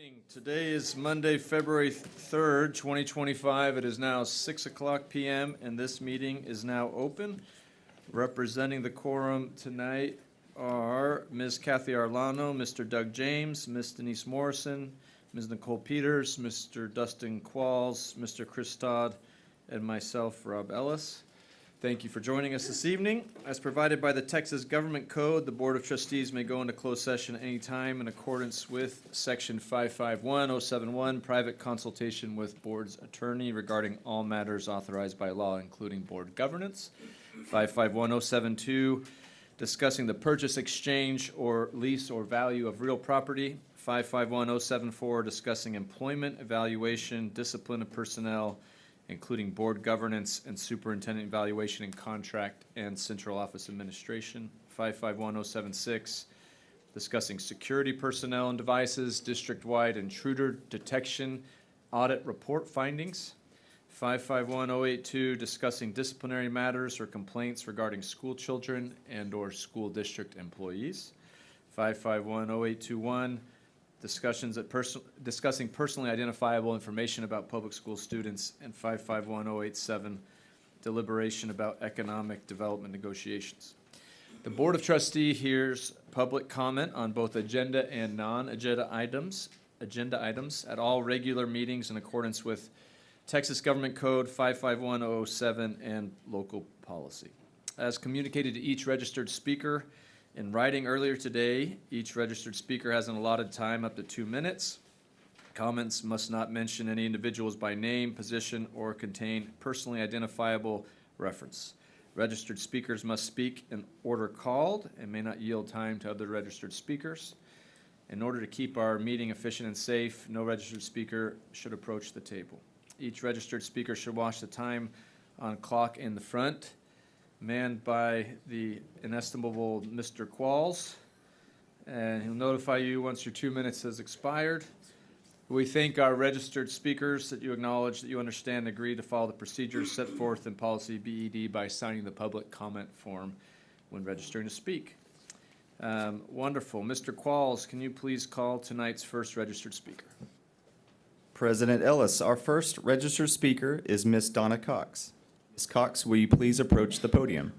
Evening. Today is Monday, February 3rd, 2025. It is now 6:00 p.m. and this meeting is now open. Representing the quorum tonight are Ms. Kathy Arlano, Mr. Doug James, Ms. Denise Morrison, Ms. Nicole Peters, Mr. Dustin Qualls, Mr. Chris Todd, and myself, Rob Ellis. Thank you for joining us this evening. As provided by the Texas Government Code, the Board of Trustees may go into closed session at any time in accordance with Section 551071, private consultation with board's attorney regarding all matters authorized by law, including board governance. 551072, discussing the purchase, exchange, or lease or value of real property. 551074, discussing employment, evaluation, discipline of personnel, including board governance and superintendent evaluation and contract and central office administration. 551076, discussing security personnel and devices, district-wide intruder detection, audit report findings. 551082, discussing disciplinary matters or complaints regarding school children and/or school district employees. 551081, discussing personally identifiable information about public school students, and 551087, deliberation about economic development negotiations. The Board of Trustees hears public comment on both agenda and non-agenda items at all regular meetings in accordance with Texas Government Code 551007 and local policy. As communicated to each registered speaker in writing earlier today, each registered speaker has an allotted time up to 2 minutes. Comments must not mention any individuals by name, position, or contain personally identifiable reference. Registered speakers must speak in order called and may not yield time to other registered speakers. In order to keep our meeting efficient and safe, no registered speaker should approach the table. Each registered speaker should watch the time on clock in the front, manned by the inestimable Mr. Qualls, and he'll notify you once your 2 minutes has expired. We thank our registered speakers that you acknowledge that you understand and agree to follow the procedures set forth in policy BED by signing the public comment form when registering to speak. Wonderful. Mr. Qualls, can you please call tonight's first registered speaker? President Ellis, our first registered speaker is Miss Donna Cox. Ms. Cox, will you please approach the podium?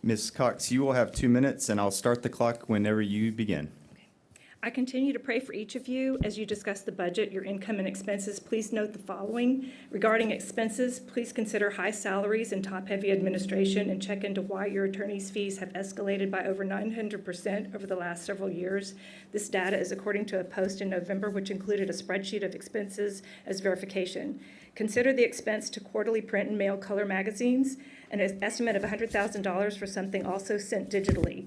Ms. Cox, you will have 2 minutes, and I'll start the clock whenever you begin. I continue to pray for each of you as you discuss the budget, your income and expenses. Please note the following. Regarding expenses, please consider high salaries and top-heavy administration and check into why your attorney's fees have escalated by over 900% over the last several years. This data is according to a post in November, which included a spreadsheet of expenses as verification. Consider the expense to quarterly print and mail color magazines, an estimate of $100,000 for something also sent digitally.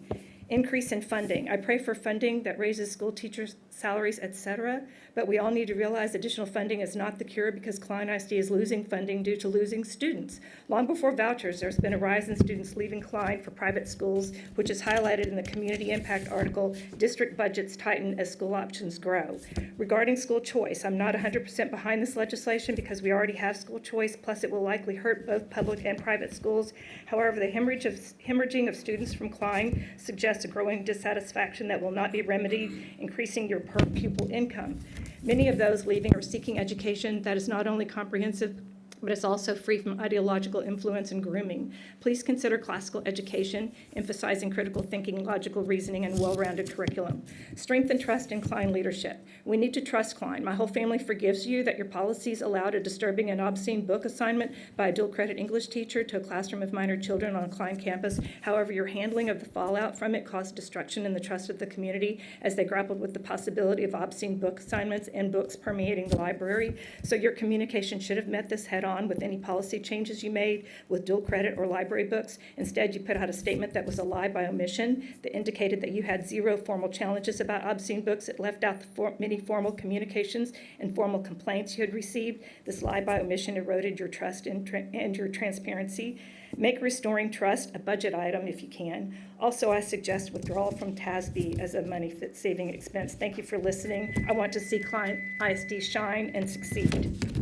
Increase in funding. I pray for funding that raises school teachers' salaries, etc., but we all need to realize additional funding is not the cure because Klein ISD is losing funding due to losing students. Long before vouchers, there's been a rise in students leaving Klein for private schools, which is highlighted in the community impact article, District Budgets Tighten as School Options Grow. Regarding school choice, I'm not 100% behind this legislation because we already have school choice, plus it will likely hurt both public and private schools. However, the hemorrhaging of students from Klein suggests a growing dissatisfaction that will not be remedied, increasing your per pupil income. Many of those leaving are seeking education that is not only comprehensive, but it's also free from ideological influence and grooming. Please consider classical education, emphasizing critical thinking, logical reasoning, and well-rounded curriculum. Strengthen trust in Klein leadership. We need to trust Klein. My whole family forgives you that your policies allowed a disturbing and obscene book assignment by a dual-credit English teacher to a classroom of minor children on a Klein campus. However, your handling of the fallout from it caused destruction in the trust of the community as they grappled with the possibility of obscene book assignments and books permeating the library. So your communication should have met this head-on with any policy changes you made with dual credit or library books. Instead, you put out a statement that was a lie by omission that indicated that you had zero formal challenges about obscene books. It left out the many formal communications and formal complaints you had received. This lie by omission eroded your trust and your transparency. Make restoring trust a budget item if you can. Also, I suggest withdrawal from TASB as a money-saving expense. Thank you for listening. I want to see Klein ISD shine and succeed.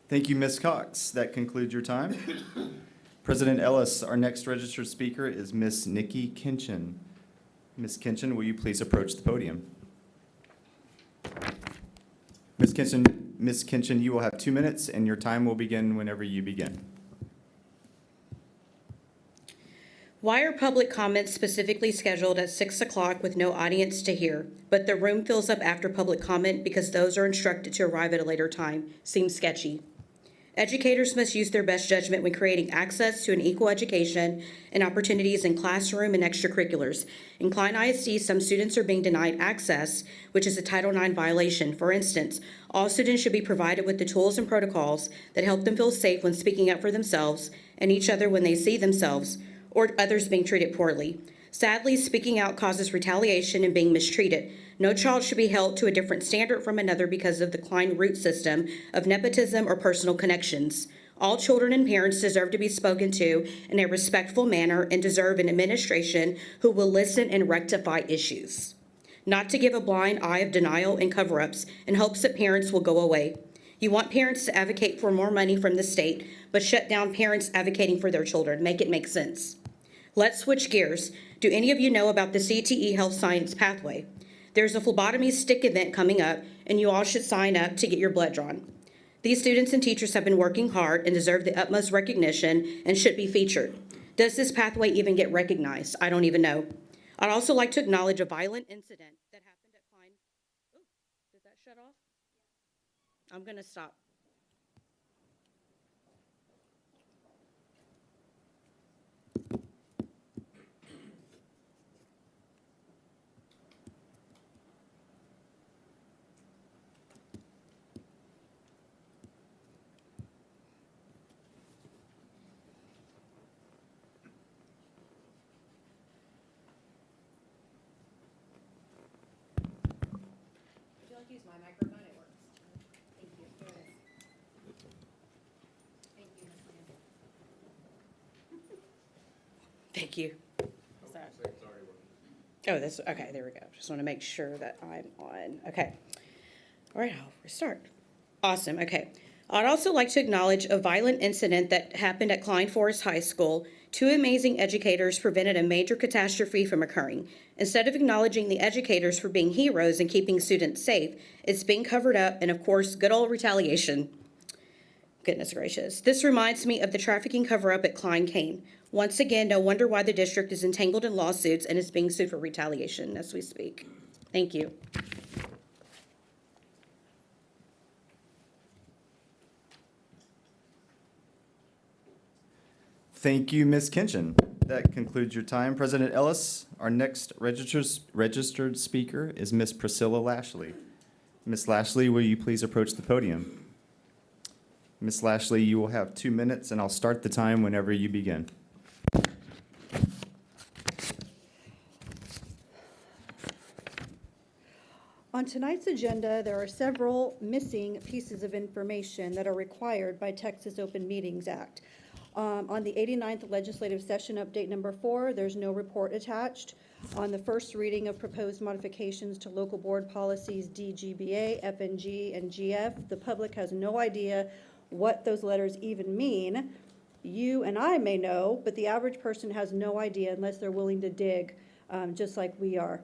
Thank you, Ms. Cox. That concludes your time. President Ellis, our next registered speaker is Miss Nikki Kinchin. Miss Kinchin, will you please approach the podium? Miss Kinchin, you will have 2 minutes, and your time will begin whenever you begin. Why are public comments specifically scheduled at 6 o'clock with no audience to hear, but the room fills up after public comment because those are instructed to arrive at a later time? Seems sketchy. Educators must use their best judgment when creating access to an equal education and opportunities in classroom and extracurriculars. In Klein ISD, some students are being denied access, which is a Title IX violation. For instance, all students should be provided with the tools and protocols that help them feel safe when speaking up for themselves and each other when they see themselves or others being treated poorly. Sadly, speaking out causes retaliation and being mistreated. No child should be held to a different standard from another because of the Klein root system of nepotism or personal connections. All children and parents deserve to be spoken to in a respectful manner and deserve an administration who will listen and rectify issues, not to give a blind eye of denial and cover-ups in hopes that parents will go away. You want parents to advocate for more money from the state, but shut down parents advocating for their children. Make it make sense. Let's switch gears. Do any of you know about the CTE Health Science Pathway? There's a phlebotomy stick event coming up, and you all should sign up to get your blood drawn. These students and teachers have been working hard and deserve the utmost recognition and should be featured. Does this pathway even get recognized? I don't even know. I'd also like to acknowledge a violent incident that happened at Klein. Oh, did that shut off? I'm going to stop. Would you like to use my microphone? It works. Thank you. Thank you, Ms. Lamb. Thank you. Is that- Oh, that's, okay, there we go. Just want to make sure that I'm on. Okay. All right, I'll restart. Awesome, okay. I'd also like to acknowledge a violent incident that happened at Klein Forest High School. Two amazing educators prevented a major catastrophe from occurring. Instead of acknowledging the educators for being heroes and keeping students safe, it's being covered up and, of course, good old retaliation. Goodness gracious. This reminds me of the trafficking cover-up at Klein Cain. Once again, no wonder why the district is entangled in lawsuits and is being sued for retaliation as we speak. Thank you. Thank you, Ms. Kinchin. That concludes your time. President Ellis, our next registered speaker is Ms. Priscilla Lashley. Ms. Lashley, will you please approach the podium? Ms. Lashley, you will have 2 minutes, and I'll start the time whenever you begin. On tonight's agenda, there are several missing pieces of information that are required by Texas Open Meetings Act. On the 89th legislative session update number 4, there's no report attached. On the first reading of proposed modifications to local board policies DGBA, FNG, and GF, the public has no idea what those letters even mean. You and I may know, but the average person has no idea unless they're willing to dig, just like we are.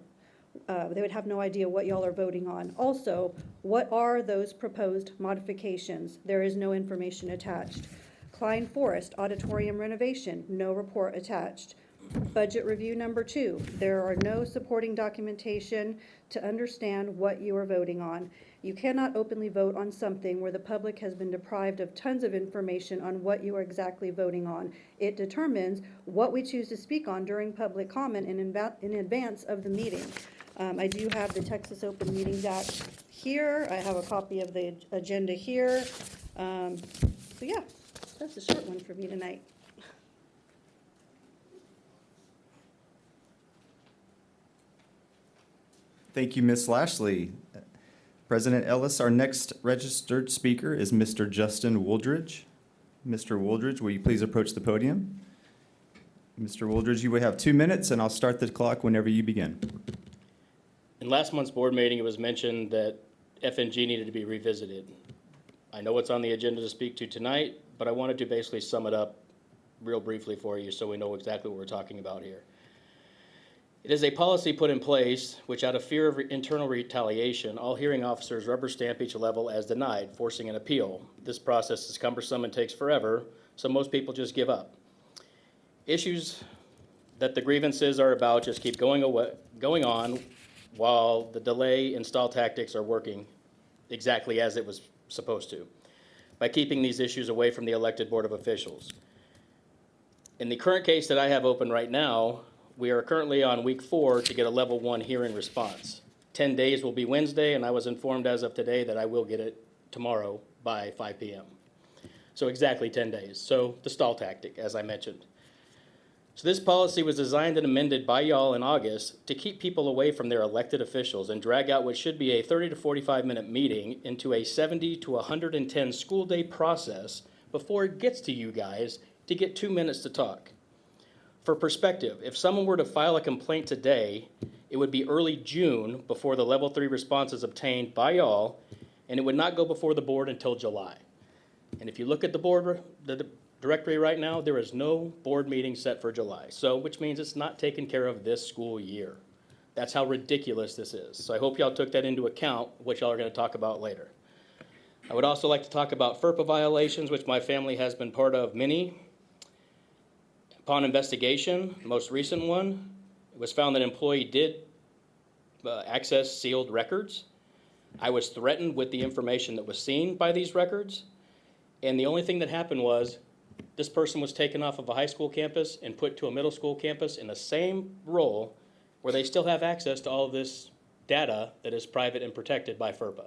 They would have no idea what y'all are voting on. Also, what are those proposed modifications? There is no information attached. Klein Forest auditorium renovation, no report attached. Budget review number 2, there are no supporting documentation to understand what you are voting on. You cannot openly vote on something where the public has been deprived of tons of information on what you are exactly voting on. It determines what we choose to speak on during public comment in advance of the meeting. I do have the Texas Open Meetings Act here. I have a copy of the agenda here. So yeah, that's a short one for me tonight. Thank you, Ms. Lashley. President Ellis, our next registered speaker is Mr. Justin Wooldridge. Mr. Wooldridge, will you please approach the podium? Mr. Wooldridge, you will have 2 minutes, and I'll start the clock whenever you begin. In last month's board meeting, it was mentioned that FNG needed to be revisited. I know it's on the agenda to speak to tonight, but I wanted to basically sum it up real briefly for you so we know exactly what we're talking about here. It is a policy put in place which, out of fear of internal retaliation, all hearing officers rubber stamp each level as denied, forcing an appeal. This process is cumbersome and takes forever, so most people just give up. Issues that the grievances are about just keep going on while the delay and stall tactics are working exactly as it was supposed to, by keeping these issues away from the elected board of officials. In the current case that I have open right now, we are currently on week 4 to get a level 1 hearing response. 10 days will be Wednesday, and I was informed as of today that I will get it tomorrow by 5 p.m. So exactly 10 days. So the stall tactic, as I mentioned. So this policy was designed and amended by y'all in August to keep people away from their elected officials and drag out what should be a 30 to 45-minute meeting into a 70 to 110 school day process before it gets to you guys to get 2 minutes to talk. For perspective, if someone were to file a complaint today, it would be early June before the level 3 response is obtained by y'all, and it would not go before the board until July. And if you look at the directory right now, there is no board meeting set for July, so which means it's not taken care of this school year. That's how ridiculous this is. So I hope y'all took that into account, which y'all are going to talk about later. I would also like to talk about FERPA violations, which my family has been part of many. Upon investigation, the most recent one, it was found that an employee did access sealed records. I was threatened with the information that was seen by these records, and the only thing that happened was this person was taken off of a high school campus and put to a middle school campus in the same role where they still have access to all of this data that is private and protected by FERPA.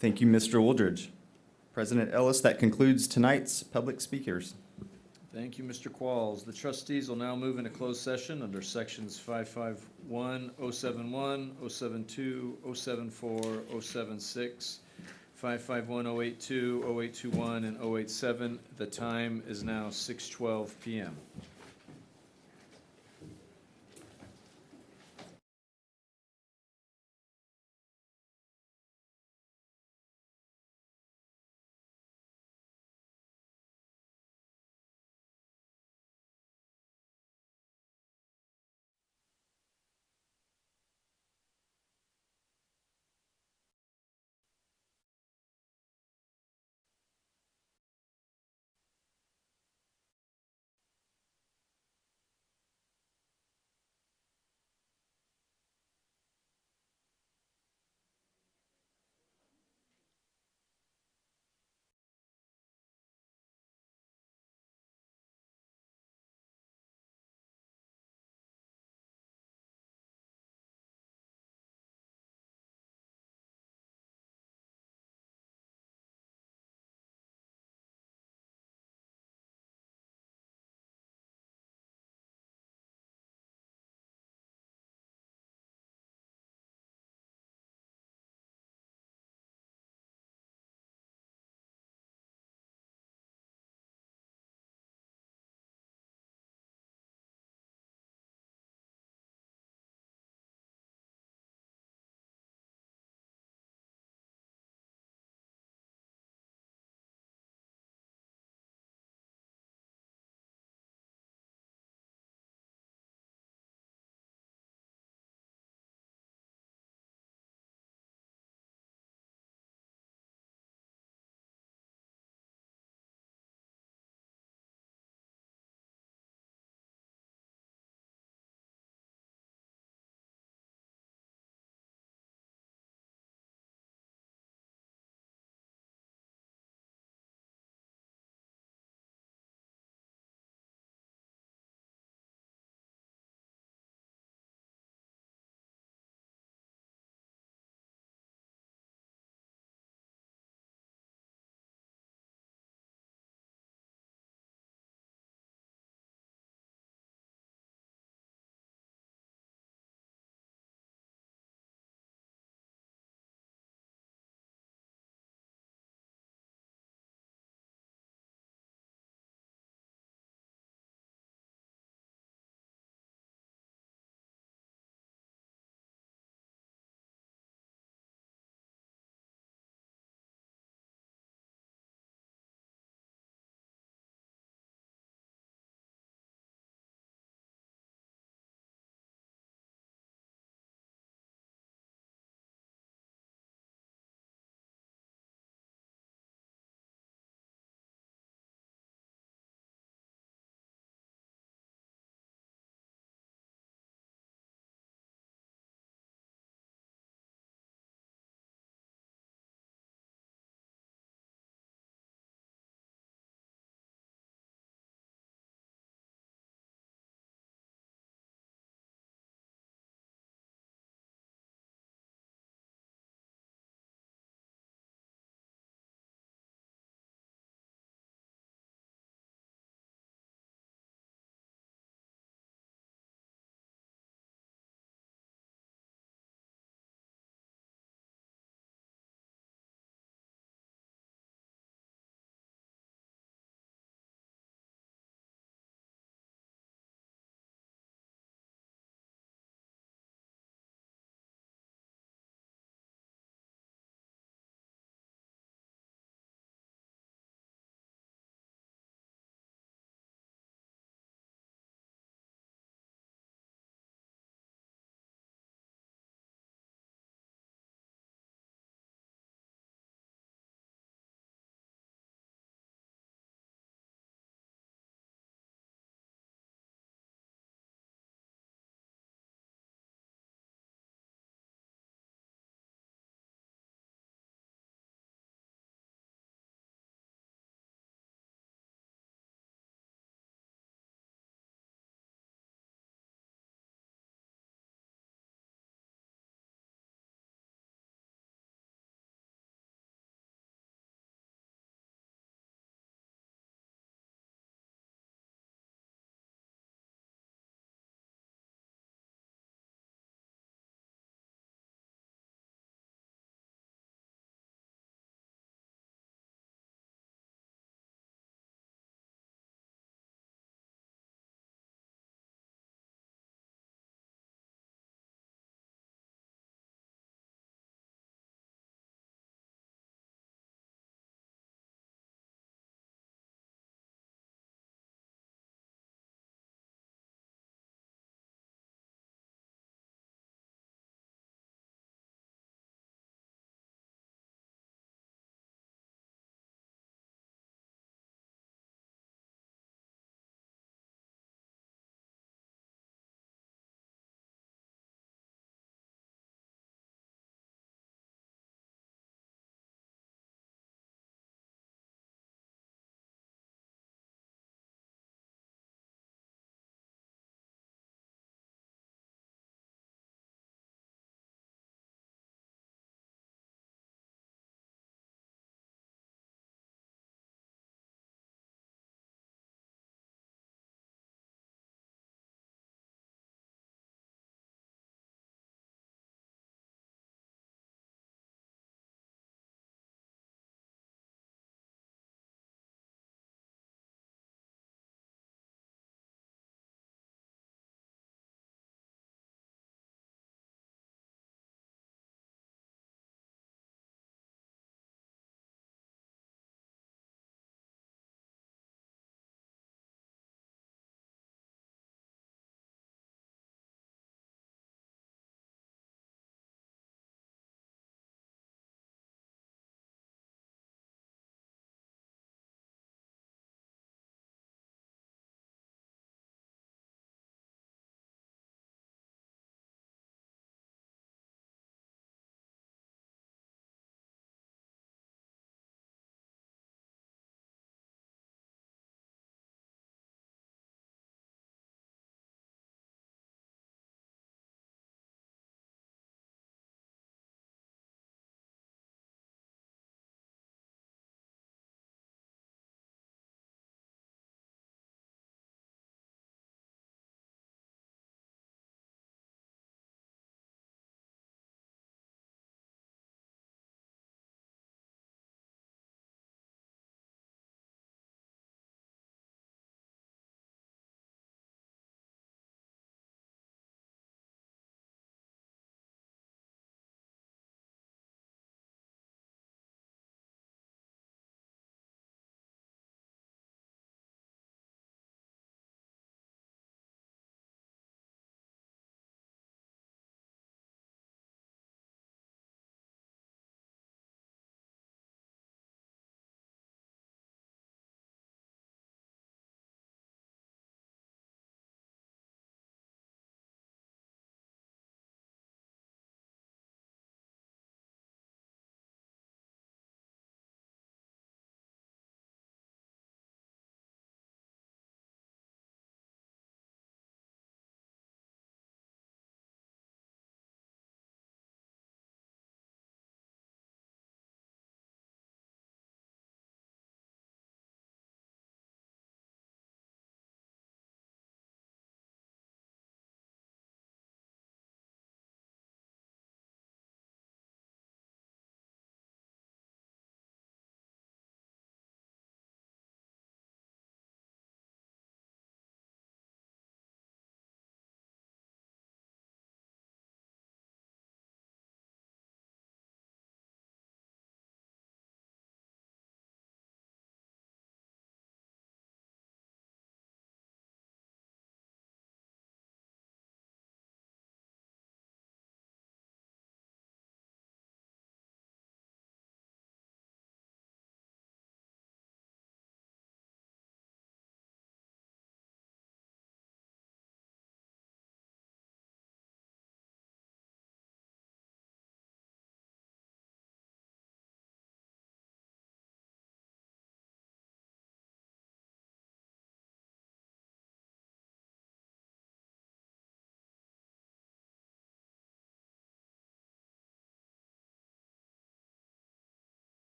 Thank you, Mr. Wooldridge. President Ellis, that concludes tonight's public speakers. Thank you, Mr. Qualls. The trustees will now move into closed session under sections 551, 071, 072, 074, 076, 551, 082, 0821, and 087. The time is now 6:12 p.m.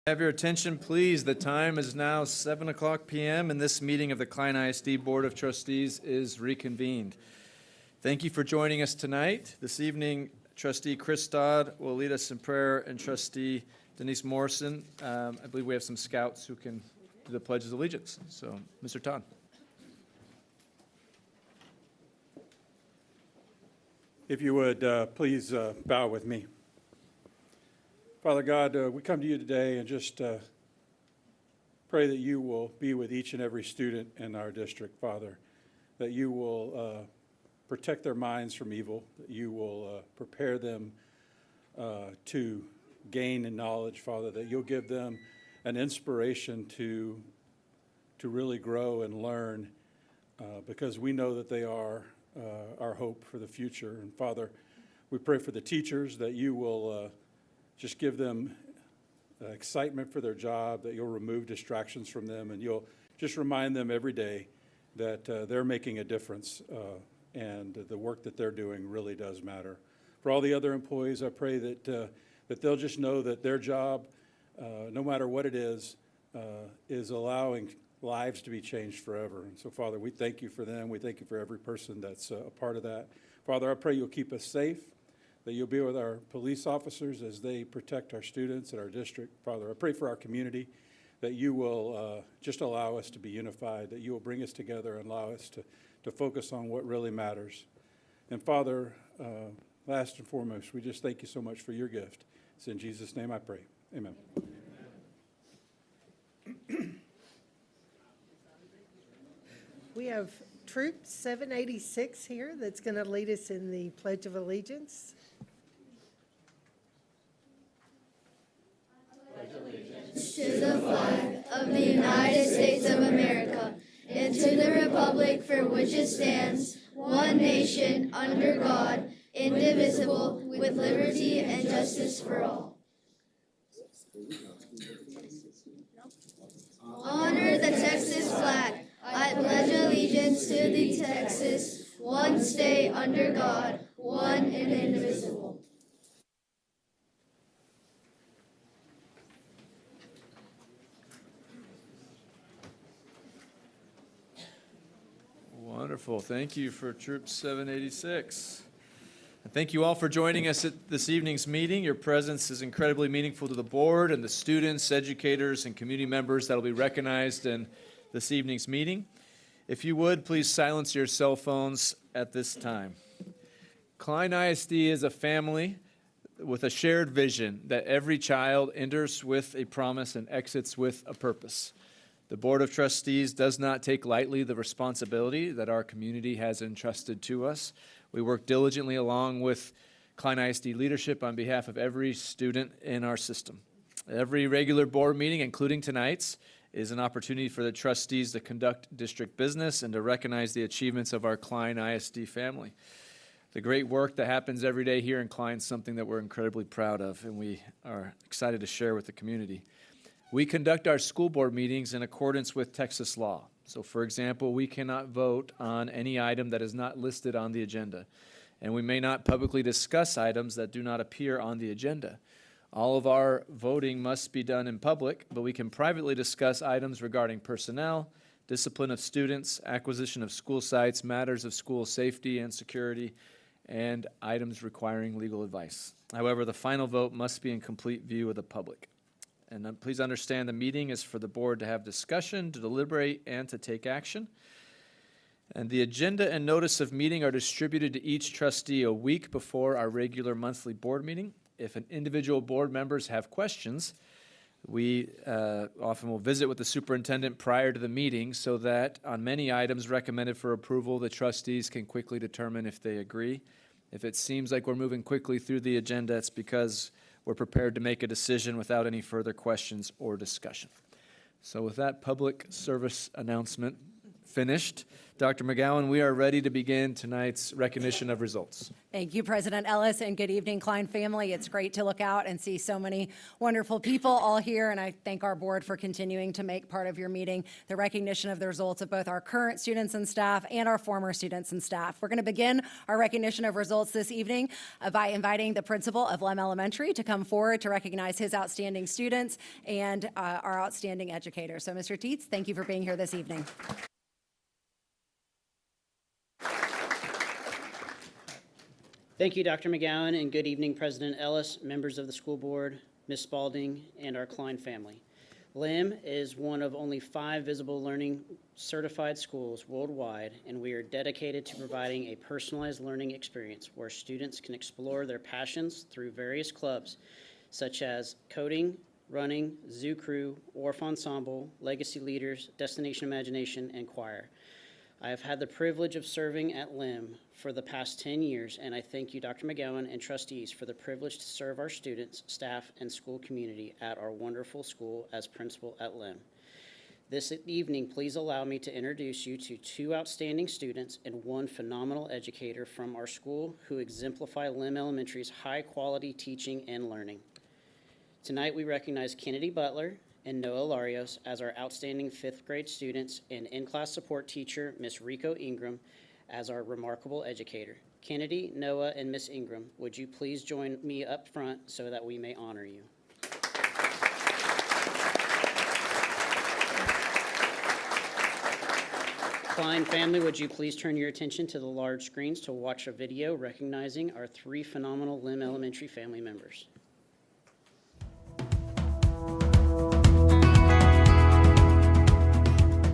Have your attention, please. The time is now 7:00 PM, and this meeting of the Klein ISD Board of Trustees is reconvened. Thank you for joining us tonight. This evening, Trustee Chris Dodd will lead us in prayer, and Trustee Denise Morrison, I believe we have some scouts who can do the Pledge of Allegiance. So, Mr. Todd. If you would, please bow with me. Father God, we come to you today and just pray that you will be with each and every student in our district, Father, that you will protect their minds from evil, that you will prepare them to gain in knowledge, Father, that you'll give them an inspiration to really grow and learn because we know that they are our hope for the future. And Father, we pray for the teachers that you will just give them excitement for their job, that you'll remove distractions from them, and you'll just remind them every day that they're making a difference and the work that they're doing really does matter. For all the other employees, I pray that they'll just know that their job, no matter what it is allowing lives to be changed forever. And so, Father, we thank you for them. We thank you for every person that's a part of that. Father, I pray you'll keep us safe, that you'll be with our police officers as they protect our students at our district. Father, I pray for our community, that you will just allow us to be unified, that you will bring us together and allow us to focus on what really matters. And Father, last and foremost, we just thank you so much for your gift. It's in Jesus' name I pray. Amen. We have Troop 786 here that's going to lead us in the Pledge of Allegiance. To the flag of the United States of America and to the republic for which it stands, one nation, under God, indivisible, with liberty and justice for all. Honor the Texas flag. I pledge allegiance to the Texas, one state under God, one and indivisible. Wonderful. Thank you for Troop 786. And thank you all for joining us at this evening's meeting. Your presence is incredibly meaningful to the board and the students, educators, and community members that will be recognized in this evening's meeting. If you would, please silence your cell phones at this time. Klein ISD is a family with a shared vision that every child enters with a promise and exits with a purpose. The Board of Trustees does not take lightly the responsibility that our community has entrusted to us. We work diligently along with Klein ISD leadership on behalf of every student in our system. Every regular board meeting, including tonight's, is an opportunity for the trustees to conduct district business and to recognize the achievements of our Klein ISD family. The great work that happens every day here in Klein is something that we're incredibly proud of, and we are excited to share with the community. We conduct our school board meetings in accordance with Texas law. So, for example, we cannot vote on any item that is not listed on the agenda, and we may not publicly discuss items that do not appear on the agenda. All of our voting must be done in public, but we can privately discuss items regarding personnel, discipline of students, acquisition of school sites, matters of school safety and security, and items requiring legal advice. However, the final vote must be in complete view of the public. And please understand the meeting is for the board to have discussion, to deliberate, and to take action. And the agenda and notice of meeting are distributed to each trustee a week before our regular monthly board meeting. If an individual board members have questions, we often will visit with the superintendent prior to the meeting so that on many items recommended for approval, the trustees can quickly determine if they agree. If it seems like we're moving quickly through the agenda, it's because we're prepared to make a decision without any further questions or discussion. So with that public service announcement finished. Dr. McGowan, we are ready to begin tonight's recognition of results. Thank you, President Ellis, and good evening, Klein family. It's great to look out and see so many wonderful people all here, and I thank our board for continuing to make part of your meeting the recognition of the results of both our current students and staff and our former students and staff. We're going to begin our recognition of results this evening by inviting the principal of Lem Elementary to come forward to recognize his outstanding students and our outstanding educators. So, Mr. Teets, thank you for being here this evening. Thank you, Dr. McGowan, and good evening, President Ellis, members of the school board, Ms. Spalding, and our Klein family. LEM is one of only 5 visible learning certified schools worldwide, and we are dedicated to providing a personalized learning experience where students can explore their passions through various clubs, such as coding, running, zoo crew, Orff Ensemble, Legacy Leaders, Destination Imagination, and choir. I have had the privilege of serving at LEM for the past 10 years, and I thank you, Dr. McGowan, and trustees for the privilege to serve our students, staff, and school community at our wonderful school as principal at LEM. This evening, please allow me to introduce you to 2 outstanding students and 1 phenomenal educator from our school who exemplify LEM Elementary's high-quality teaching and learning. Tonight, we recognize Kennedy Butler and Noah Larios as our outstanding 5th grade students, and in-class support teacher, Miss Rico Ingram, as our remarkable educator. Kennedy, Noah, and Miss Ingram, would you please join me up front so that we may honor you? Klein family, would you please turn your attention to the large screens to watch a video recognizing our 3 phenomenal Lem Elementary family members.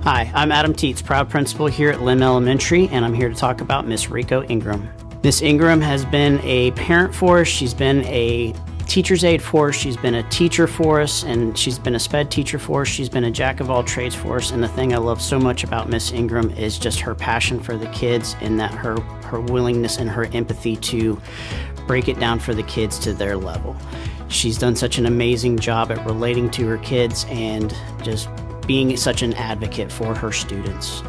Hi, I'm Adam Teets, proud principal here at Lem Elementary, and I'm here to talk about Miss Rico Ingram. Miss Ingram has been a parent for us, she's been a teacher's aide for us, she's been a teacher for us, and she's been a sped teacher for us, she's been a jack of all trades for us, and the thing I love so much about Miss Ingram is just her passion for the kids and that her willingness and her empathy to break it down for the kids to their level. She's done such an amazing job at relating to her kids and just being such an advocate for her students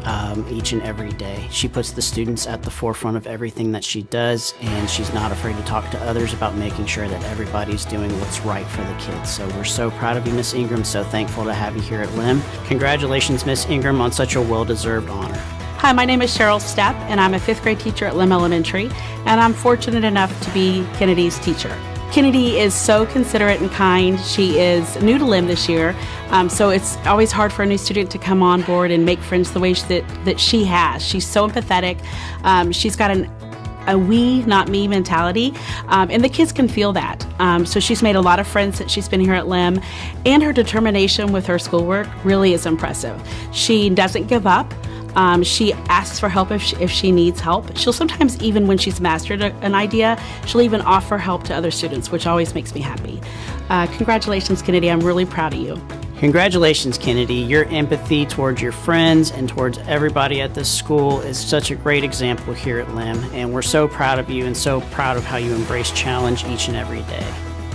each and every day. She puts the students at the forefront of everything that she does, and she's not afraid to talk to others about making sure that everybody's doing what's right for the kids. So we're so proud of you, Miss Ingram, so thankful to have you here at LEM. Congratulations, Miss Ingram, on such a well-deserved honor. Hi, my name is Cheryl Stepp, and I'm a 5th grade teacher at Lem Elementary, and I'm fortunate enough to be Kennedy's teacher. Kennedy is so considerate and kind. She is new to LEM this year, so it's always hard for a new student to come on board and make friends the way that she has. She's so empathetic. She's got a we, not me mentality, and the kids can feel that. So she's made a lot of friends since she's been here at LEM, and her determination with her schoolwork really is impressive. She doesn't give up. She asks for help if she needs help. She'll sometimes, even when she's mastered an idea, she'll even offer help to other students, which always makes me happy. Congratulations, Kennedy. I'm really proud of you. Congratulations, Kennedy. Your empathy towards your friends and towards everybody at this school is such a great example here at LEM, and we're so proud of you and so proud of how you embrace challenge each and every day.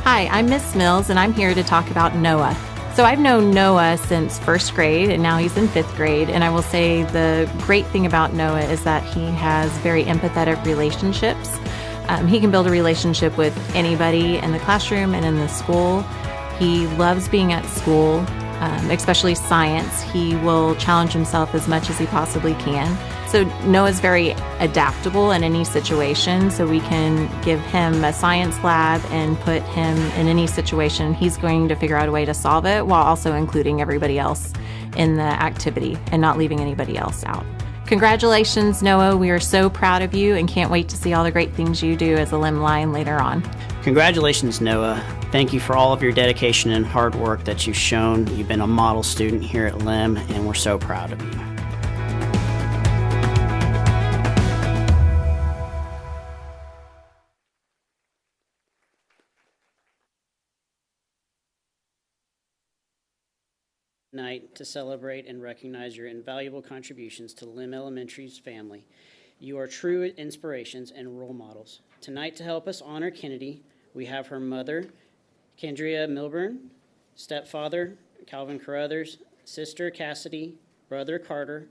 Hi, I'm Miss Mills, and I'm here to talk about Noah. So I've known Noah since 1st grade, and now he's in 5th grade, and I will say the great thing about Noah is that he has very empathetic relationships. He can build a relationship with anybody in the classroom and in the school. He loves being at school, especially science. He will challenge himself as much as he possibly can. So Noah's very adaptable in any situation, so we can give him a science lab and put him in any situation. He's going to figure out a way to solve it while also including everybody else in the activity and not leaving anybody else out. Congratulations, Noah. We are so proud of you and can't wait to see all the great things you do as a LEM Lion later on. Congratulations, Noah. Thank you for all of your dedication and hard work that you've shown. You've been a model student here at LEM, and we're so proud of you. Night to celebrate and recognize your invaluable contributions to Lem Elementary's family. You are true inspirations and role models. Tonight, to help us honor Kennedy, we have her mother, Kendria Milburn, stepfather, Calvin Carruthers, sister Cassidy, brother Carter,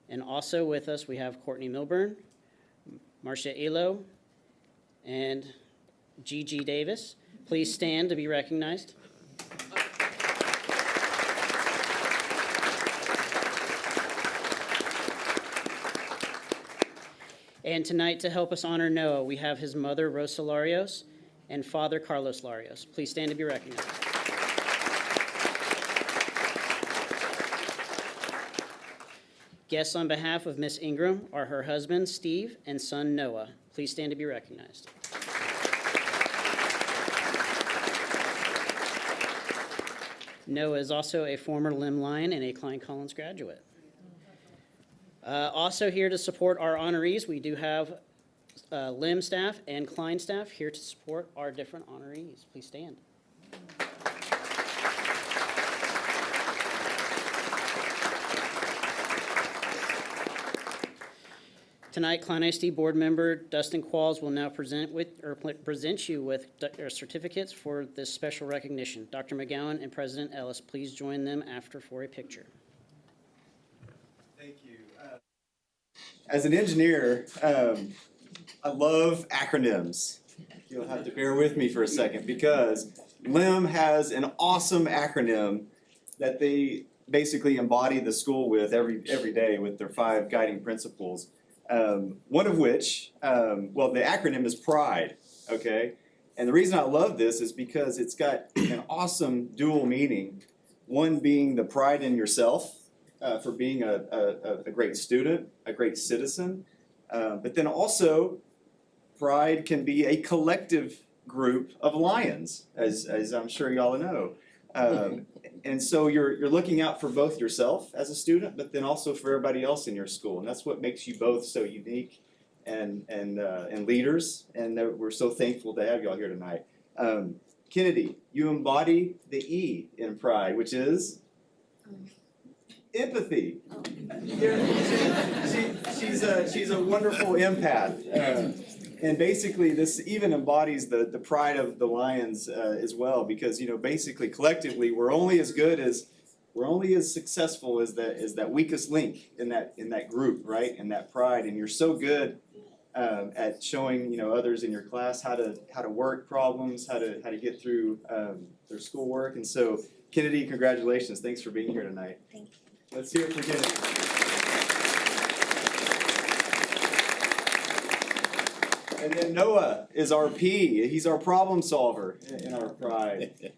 And also with us, we have Courtney Milburn, Marcia Elo, and Gigi Davis. Please stand to be recognized. And tonight, to help us honor Noah, we have his mother, Rosa Larios, and father, Carlos Larios. Please stand to be recognized. Guests on behalf of Miss Ingram are her husband, Steve, and son, Noah. Please stand to be recognized. Noah is also a former Lim Lion and a Klein Collins graduate. Also here to support our honorees, we do have Lim staff and Klein staff here to support our different honorees. Please stand. Tonight, Klein ISD Board Member Dustin Qualls will now present you with certificates for this special recognition. Dr. McGowan and President Ellis, please join them after for a picture. Thank you. As an engineer, I love acronyms. You'll have to bear with me for a second because LIM has an awesome acronym that they basically embody the school with every day with their 5 guiding principles. One of which, the acronym is PRIDE, okay? And the reason I love this is because it's got an awesome dual meaning. One being the pride in yourself for being a great student, a great citizen. But then also, pride can be a collective group of lions, as I'm sure y'all know. And so you're looking out for both yourself as a student, but then also for everybody else in your school, and that's what makes you both so unique and leaders. And we're so thankful to have y'all here tonight. Kennedy, you embody the E in pride, which is empathy. She's a wonderful empath. And basically, this even embodies the pride of the Lions as well, because basically collectively we're only as successful as that weakest link in that group, right? In that pride, and you're so good at showing others in your class how to work problems, how to get through their schoolwork. And so, Kennedy, congratulations! Thanks for being here tonight. Thank you. Let's hear it for Kennedy. And then Noah is our P. He's our problem solver in our pride.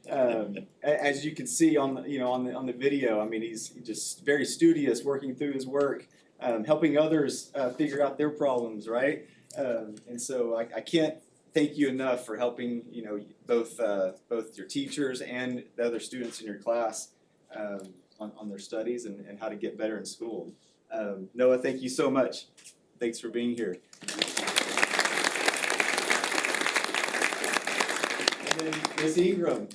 As you can see on the video, I mean, he's just very studious, working through his work, helping others figure out their problems, right? And so I can't thank you enough for helping both your teachers and the other students in your class on their studies and how to get better in school. Noah, thank you so much. Thanks for being here. And then Ms. Ingram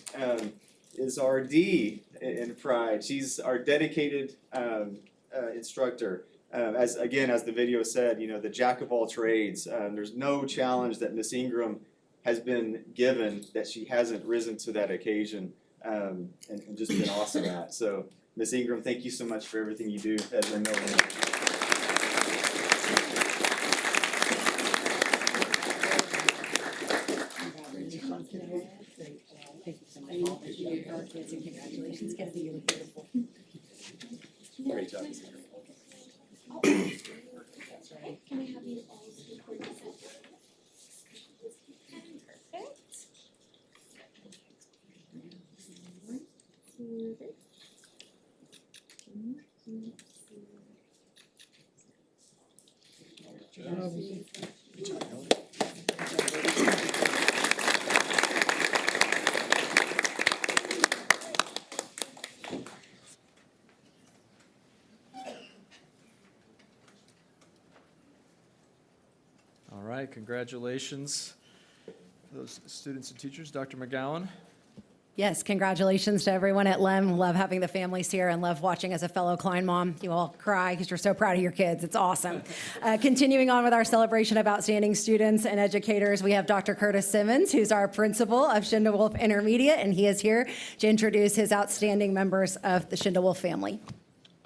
is our D in pride. She's our dedicated instructor. As the video said, the jack of all trades. There's no challenge that Ms. Ingram has been given that she hasn't risen to that occasion and just been awesome at. So, Ms. Ingram, thank you so much for everything you do as our Noah. Great job, Ms. Ingram. Can I have you all record this? All right, congratulations to those students and teachers. Dr. McGowan? Yes, congratulations to everyone at LEM. Love having the families here and love watching as a fellow Klein mom. You all cry because you're so proud of your kids. It's awesome. Continuing on with our celebration of outstanding students and educators, we have Dr. Curtis Simmons, who's our principal of Schindewolf Intermediate, and he is here to introduce his outstanding members of the Schindewolf family.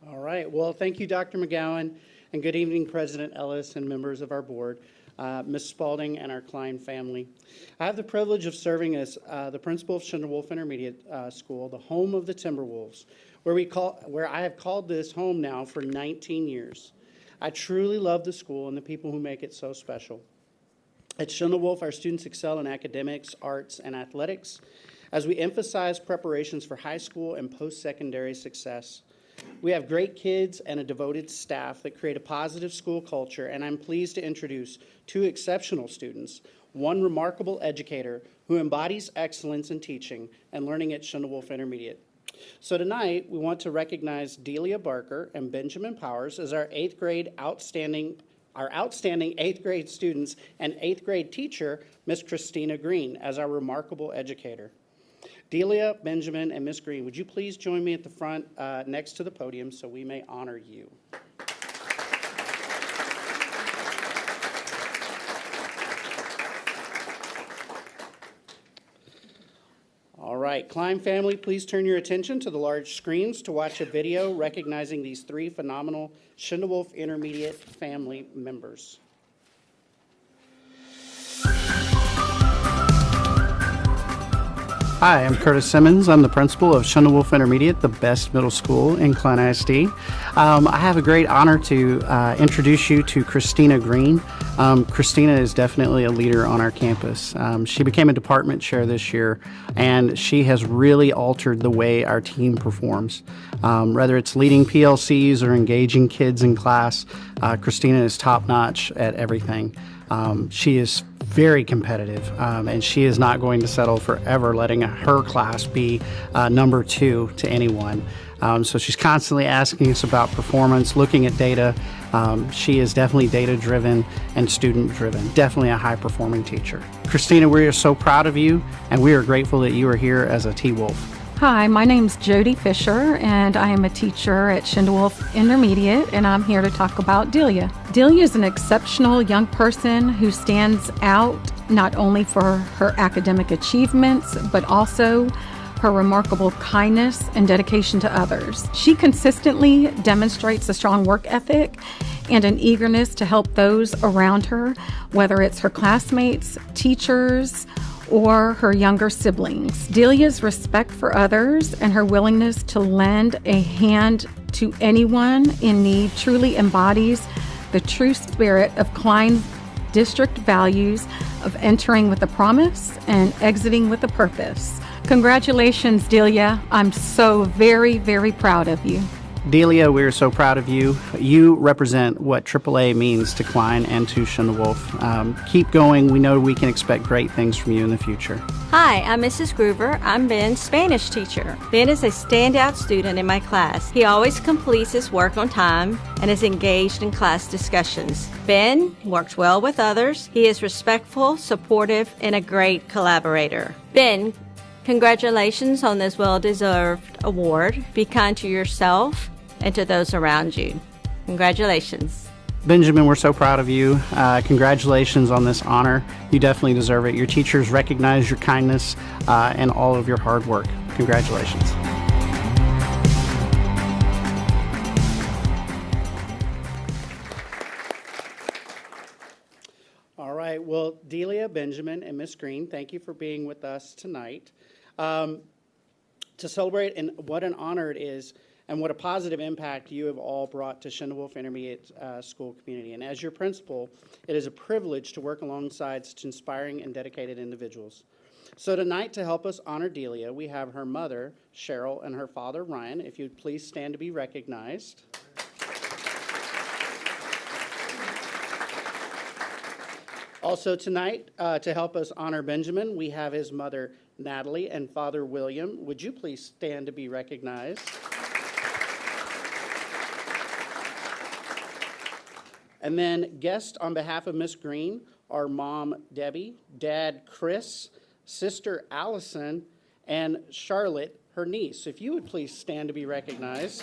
All right. Well, thank you, Dr. McGowan. And good evening, President Ellis and members of our board, Ms. Spalding and our Klein family. I have the privilege of serving as the principal of Shindelwolf Intermediate School, the home of the Timberwolves, where I have called this home now for 19 years. I truly love the school and the people who make it so special. At Shindelwolf, our students excel in academics, arts, and athletics as we emphasize preparations for high school and post-secondary success. We have great kids and a devoted staff that create a positive school culture, and I'm pleased to introduce two exceptional students, one remarkable educator who embodies excellence in teaching and learning at Shindelwolf Intermediate. So tonight, we want to recognize Delia Barker and Benjamin Powers as our outstanding 8th grade students and 8th grade teacher, Miss Christina Green, as our remarkable educator. Delia, Benjamin, and Miss Green, would you please join me at the front next to the podium so we may honor you? All right, Klein family, please turn your attention to the large screens to watch a video recognizing these three phenomenal Shindelwolf Intermediate family members. Hi, I'm Curtis Simmons. I'm the principal of Shindelwolf Intermediate, the best middle school in Klein ISD. I have a great honor to introduce you to Christina Green. Christina is definitely a leader on our campus. She became a department chair this year, and she has really altered the way our team performs. Whether it's leading PLCs or engaging kids in class, Christina is top-notch at everything. She is very competitive, and she is not going to settle for ever letting her class be number 2 to anyone. So she's constantly asking us about performance, looking at data. She is definitely data-driven and student-driven, definitely a high-performing teacher. Christina, we are so proud of you, and we are grateful that you are here as a T-Wolf. Hi, my name's Jody Fisher, and I am a teacher at Shindelwolf Intermediate, and I'm here to talk about Delia. Delia is an exceptional young person who stands out not only for her academic achievements, but also her remarkable kindness and dedication to others. She consistently demonstrates a strong work ethic and an eagerness to help those around her, whether it's her classmates, teachers, or her younger siblings. Delia's respect for others and her willingness to lend a hand to anyone in need truly embodies the true spirit of Klein District values of entering with a promise and exiting with a purpose. Congratulations, Delia. I'm so very, very proud of you. Delia, we are so proud of you. You represent what AAA means to Klein and to Shindelwolf. Keep going. We know we can expect great things from you in the future. Hi, I'm Mrs. Gruber. I'm Ben's Spanish teacher. Ben is a standout student in my class. He always completes his work on time and is engaged in class discussions. Ben works well with others. He is respectful, supportive, and a great collaborator. Ben, congratulations on this well-deserved award. Be kind to yourself and to those around you. Congratulations. Benjamin, we're so proud of you. Congratulations on this honor. You definitely deserve it. Your teachers recognize your kindness and all of your hard work. Congratulations. All right, well, Delia, Benjamin, and Miss Green, thank you for being with us tonight. To celebrate and what an honor it is and what a positive impact you have all brought to Shindelwolf Intermediate School community. And as your principal, it is a privilege to work alongside such inspiring and dedicated individuals. So tonight, to help us honor Delia, we have her mother, Cheryl, and her father, Ryan. If you'd please stand to be recognized. Also tonight, to help us honor Benjamin, we have his mother, Natalie, and father, William. Would you please stand to be recognized? And then guests on behalf of Miss Green are Mom, Debbie, Dad, Chris, Sister, Allison, and Charlotte, her niece. If you would please stand to be recognized.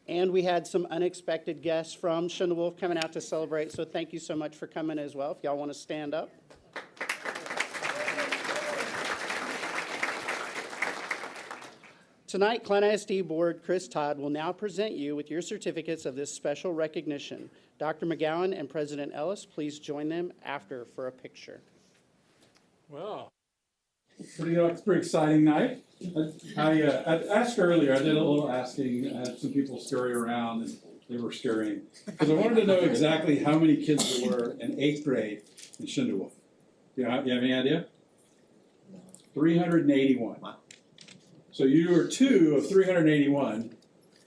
And we had some unexpected guests from Shindelwolf coming out to celebrate, so thank you so much for coming as well. If y'all want to stand up. Tonight, Klein ISD Board Chris Todd will now present you with your certificates of this special recognition. Dr. McGowan and President Ellis, please join them after for a picture. Well, it's a pretty exciting night. I asked earlier, I did a little asking, I had some people scurry around and they were scurrying. Because I wanted to know exactly how many kids there were in 8th grade in Schindewolf. You have any idea? 381. Wow. So you were 2 of 381,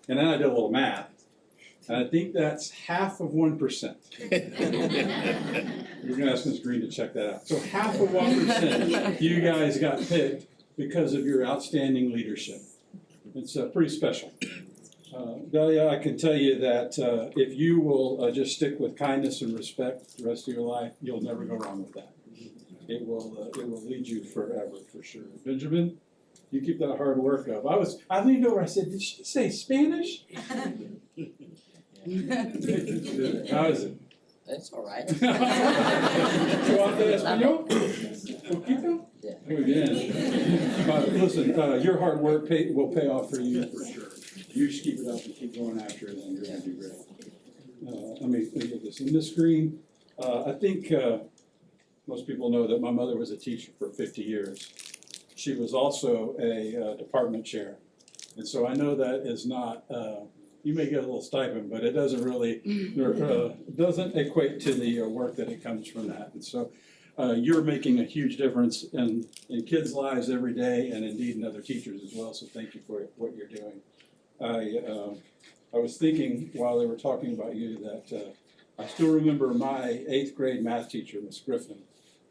and then I did a little math, and I think that's half of 1%. You're going to ask Ms. Green to check that out. So half of 1% you guys got picked because of your outstanding leadership. It's pretty special. Delia, I can tell you that if you will just stick with kindness and respect the rest of your life, you'll never go wrong with that. It will lead you forever, for sure. Benjamin, you keep that hard work up. I leaned over, I said, did she say Spanish? How is it? That's all right. ¿Tú hablas español? ¿Poquito? Yeah. Muy bien. Listen, your hard work will pay off for you for sure. You just keep it up and keep going after it, and you're going to do great. Let me get this. In this screen, I think most people know that my mother was a teacher for 50 years. She was also a department chair. And so I know that is not, you may get a little stipend, but it doesn't really, doesn't equate to the work that it comes from that. And so you're making a huge difference in kids' lives every day, and indeed in other teachers as well. So thank you for what you're doing. I was thinking while they were talking about you that I still remember my 8th grade math teacher, Miss Griffin,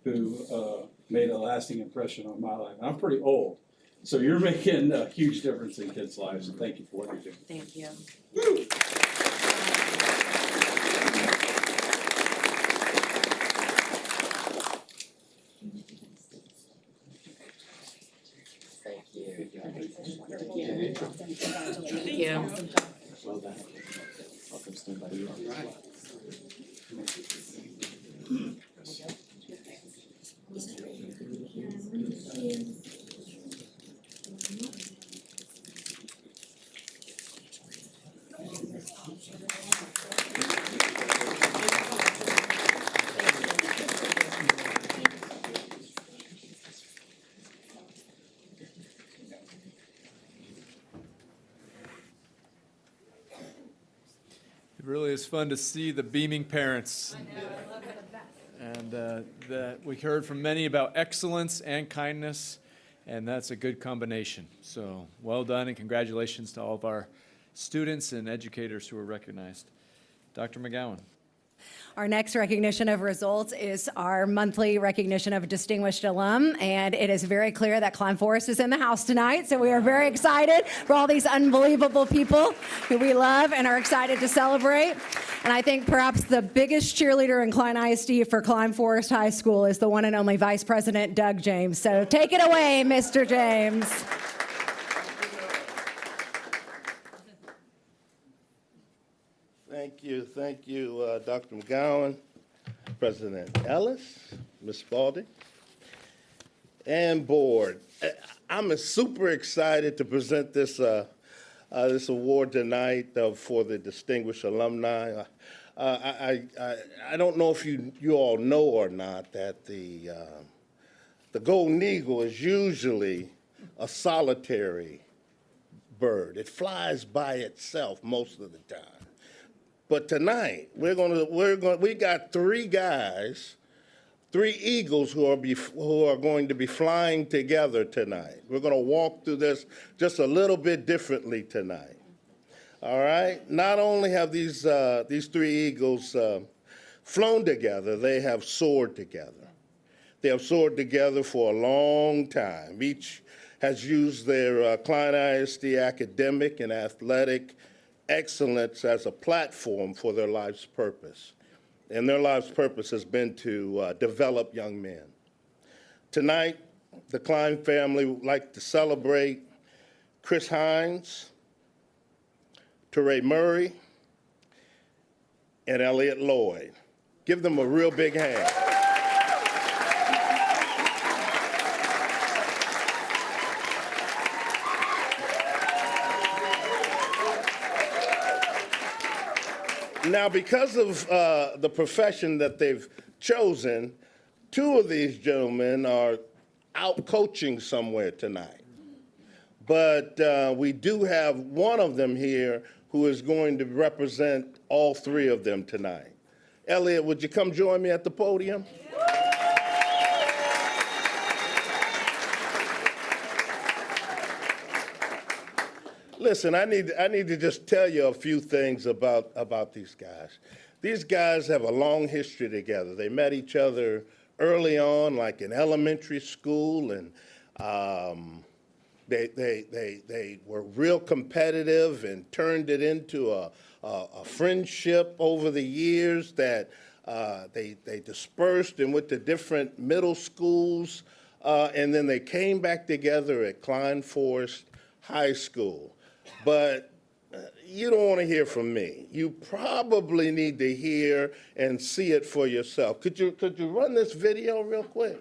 who made a lasting impression on my life. I'm pretty old, so you're making a huge difference in kids' lives, and thank you for what you're doing. Thank you. Thank you. Thank you. Well done. Welcome, somebody. It really is fun to see the beaming parents. And that we heard from many about excellence and kindness, and that's a good combination. So well done, and congratulations to all of our students and educators who were recognized. Dr. McGowan. Our next recognition of results is our monthly recognition of distinguished alum, and it is very clear that Klein Forest is in the house tonight, so we are very excited for all these unbelievable people who we love and are excited to celebrate. And I think perhaps the biggest cheerleader in Klein ISD for Klein Forest High School is the one and only Vice President Doug James. So take it away, Mr. James. Thank you, Dr. McGowan, President Ellis, Ms. Spalding, and board. I'm super excited to present this this award tonight for the distinguished alumni. I don't know if you all know or not that the golden eagle is usually a solitary bird. It flies by itself most of the time. But tonight, we got 3 guys, 3 eagles who are going to be flying together tonight. We're going to walk through this just a little bit differently tonight. All right? Not only have these 3 eagles flown together, they have soared together. They have soared together for a long time. Each has used their Klein ISD academic and athletic excellence as a platform for their life's purpose. And their life's purpose has been to develop young men. Tonight, the Klein family would like to celebrate Chris Hines, Teray Murray, and Elliot Lloyd. Give them a real big hand. Now, because of the profession that they've chosen, two of these gentlemen are out coaching somewhere tonight. But we do have one of them here who is going to represent all three of them tonight. Elliot, would you come join me at the podium? Listen, I need to just tell you a few things about these guys. These guys have a long history together. They met each other early on, like in elementary school, and they were real competitive and turned it into a friendship over the years that they dispersed and went to different middle schools, and then they came back together at Klein Forest High School. But you don't want to hear from me. You probably need to hear and see it for yourself. Could you run this video real quick?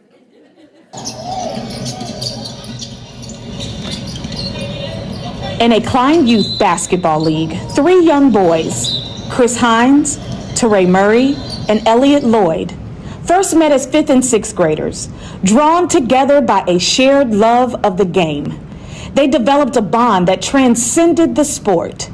In a Klein Youth Basketball League, three young boys, Chris Hines, Teray Murray, and Elliot Lloyd, first met as 5th and 6th graders, drawn together by a shared love of the game. They developed a bond that transcended the sport.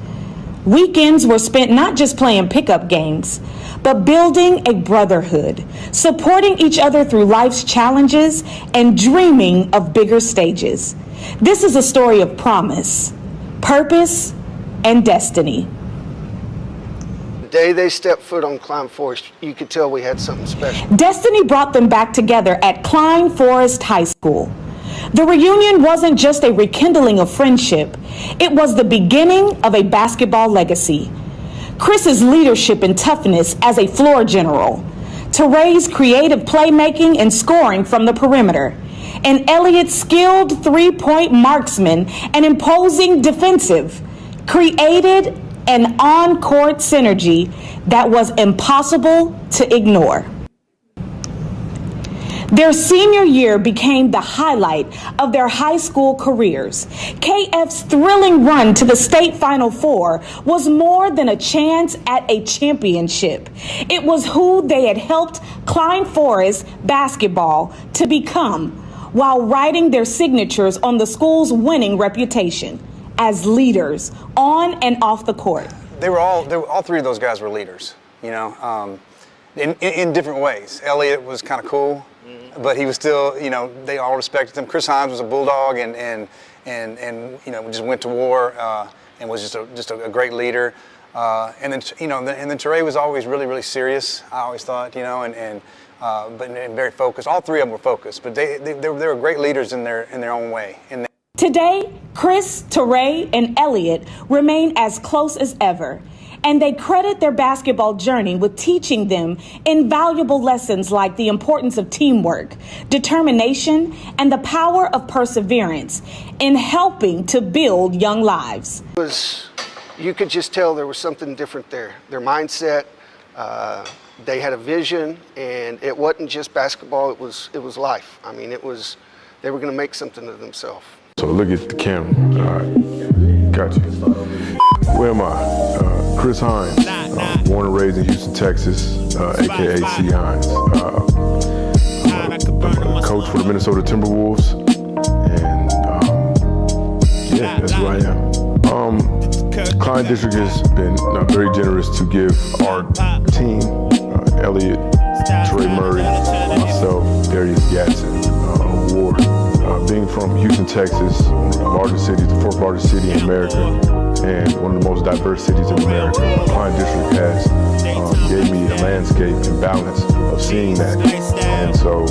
Weekends were spent not just playing pickup games, but building a brotherhood, supporting each other through life's challenges and dreaming of bigger stages. This is a story of promise, purpose, and destiny. The day they stepped foot on Klein Forest, you could tell we had something special. Destiny brought them back together at Klein Forest High School. The reunion wasn't just a rekindling of friendship, it was the beginning of a basketball legacy. Chris's leadership and toughness as a floor general, Teray's creative playmaking and scoring from the perimeter, and Elliot's skilled three-point marksman and imposing defensive, created an on-court synergy that was impossible to ignore. Their senior year became the highlight of their high school careers. KF's thrilling run to the state Final Four was more than a chance at a championship. It was who they had helped Klein Forest basketball to become, while writing their signatures on the school's winning reputation as leaders on and off the court. All three of those guys were leaders, you know, in different ways. Elliot was kind of cool. But he was still, you know, they all respected him. Chris Hines was a bulldog and you know, just went to war and was just a great leader. And then, you know, and then Teray was always really serious, I always thought, you know, but very focused. All three of them were focused, but they were great leaders in their own way. Today, Chris, Teray, and Elliot remain as close as ever. And they credit their basketball journey with teaching them invaluable lessons like the importance of teamwork, determination, and the power of perseverance in helping to build young lives. You could just tell there was something different there. Their mindset, they had a vision, and it wasn't just basketball, it was life. I mean, they were going to make something of themselves. So look at the camera. All right, got you. Where am I? Chris Hines, born and raised in Houston, Texas, aka C. Hines. I'm a coach for the Minnesota Timberwolves, and yeah, that's who I am. Klein District has been very generous to give our team, Elliot, Teray Murray, myself, Darius Gadsden, award. Being from Houston, Texas, one of the largest cities, the fourth largest city in America, and one of the most diverse cities in America, Klein District has gave me a landscape and balance of seeing that. And so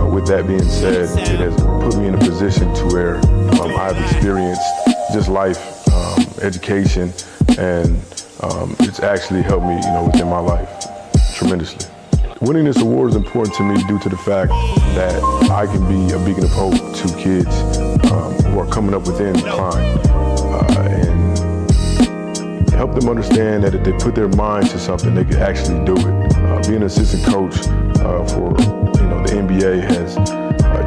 with that being said, it has put me in a position to where I've experienced just life, education, and it's actually helped me, you know, within my life tremendously. Winning this award is important to me due to the fact that I can be a beacon of hope to kids who are coming up within Klein and help them understand that if they put their mind to something, they can actually do it. Being an assistant coach for the NBA has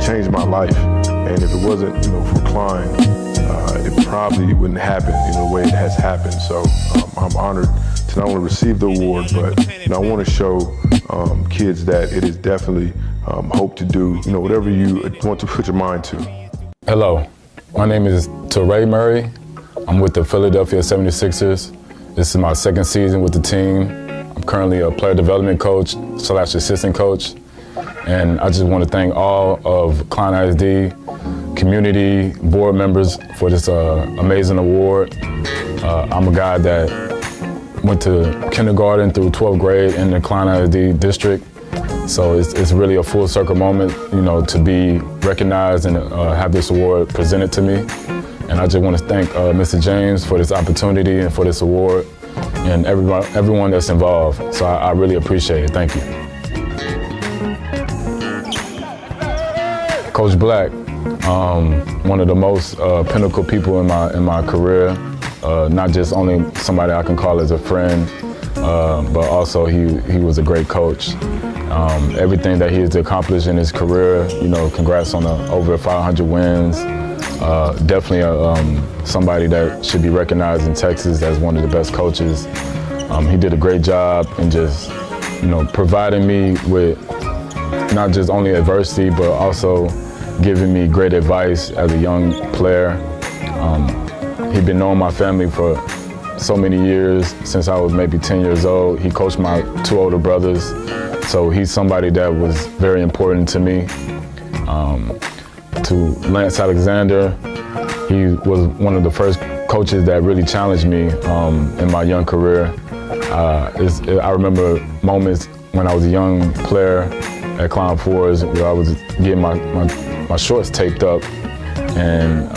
changed my life, and if it wasn't for Klein, it probably wouldn't happen in the way it has happened. So I'm honored to not only receive the award, but I want to show kids that it is definitely hope to do, whatever you want to put your mind to. Hello, my name is Teray Murray. I'm with the Philadelphia 76ers. This is my second season with the team. I'm currently a player development coach / assistant coach. And I just want to thank all of Klein ISD, community, board members for this amazing award. I'm a guy that went to kindergarten through 12th grade in the Klein ISD district. So it's really a full circle moment, to be recognized and have this award presented to me. And I just want to thank Mr. James for this opportunity and for this award and everyone that's involved. So I really appreciate it. Thank you. Coach Black, one of the most pinnacle people in my career. Not just only somebody I can call as a friend, but also he was a great coach. Everything that he has accomplished in his career, congrats on over 500 wins. Definitely somebody that should be recognized in Texas as one of the best coaches. He did a great job in just, providing me with not just only adversity, but also giving me great advice as a young player. He'd been knowing my family for so many years, since I was maybe 10 years old. He coached my 2 older brothers, so he's somebody that was very important to me. To Lance Alexander, he was one of the first coaches that really challenged me in my young career. I remember moments when I was a young player at Klein Forest where I was getting my shorts taped up, and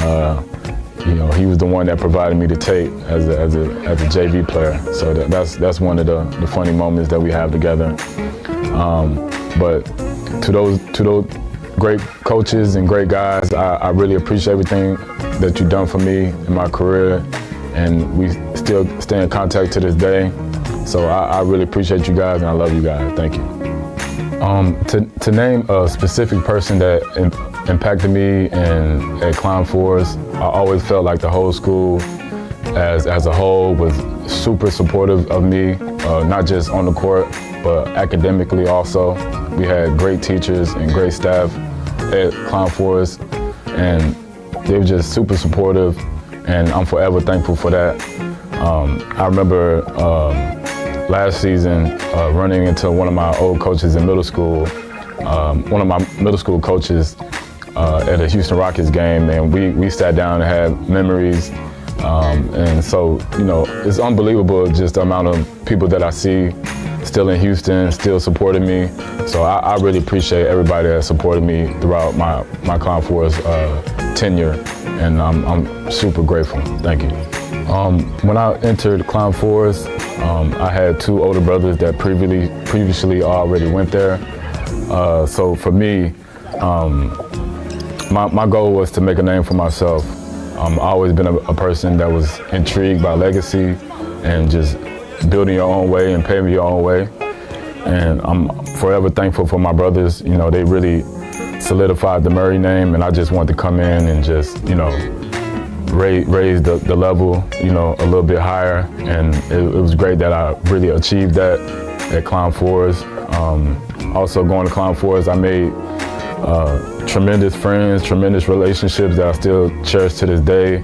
he was the one that provided me the tape as a JV player. So that's one of the funny moments that we have together. But to those great coaches and great guys, I really appreciate everything that you've done for me in my career, and we still stay in contact to this day. So I really appreciate you guys, and I love you guys. Thank you. To name a specific person that impacted me at Klein Forest, I always felt like the whole school as a whole was super supportive of me, not just on the court, but academically also. We had great teachers and great staff at Klein Forest, and they were just super supportive, and I'm forever thankful for that. I remember last season running into one of my old coaches in middle school, one of my middle school coaches at a Houston Rockets game, and we sat down and had memories. And so, it's unbelievable just the amount of people that I see still in Houston, still supporting me. So I really appreciate everybody that supported me throughout my Klein Forest tenure, and I'm super grateful. Thank you. When I entered Klein Forest, I had 2 older brothers that previously already went there. So for me, my goal was to make a name for myself. I've always been a person that was intrigued by legacy and just building your own way and paving your own way. And I'm forever thankful for my brothers. They really solidified the Murray name, and I just wanted to come in and just, raise the level, a little bit higher. And it was great that I really achieved that at Klein Forest. Also going to Klein Forest, I made tremendous friends, tremendous relationships that I still cherish to this day.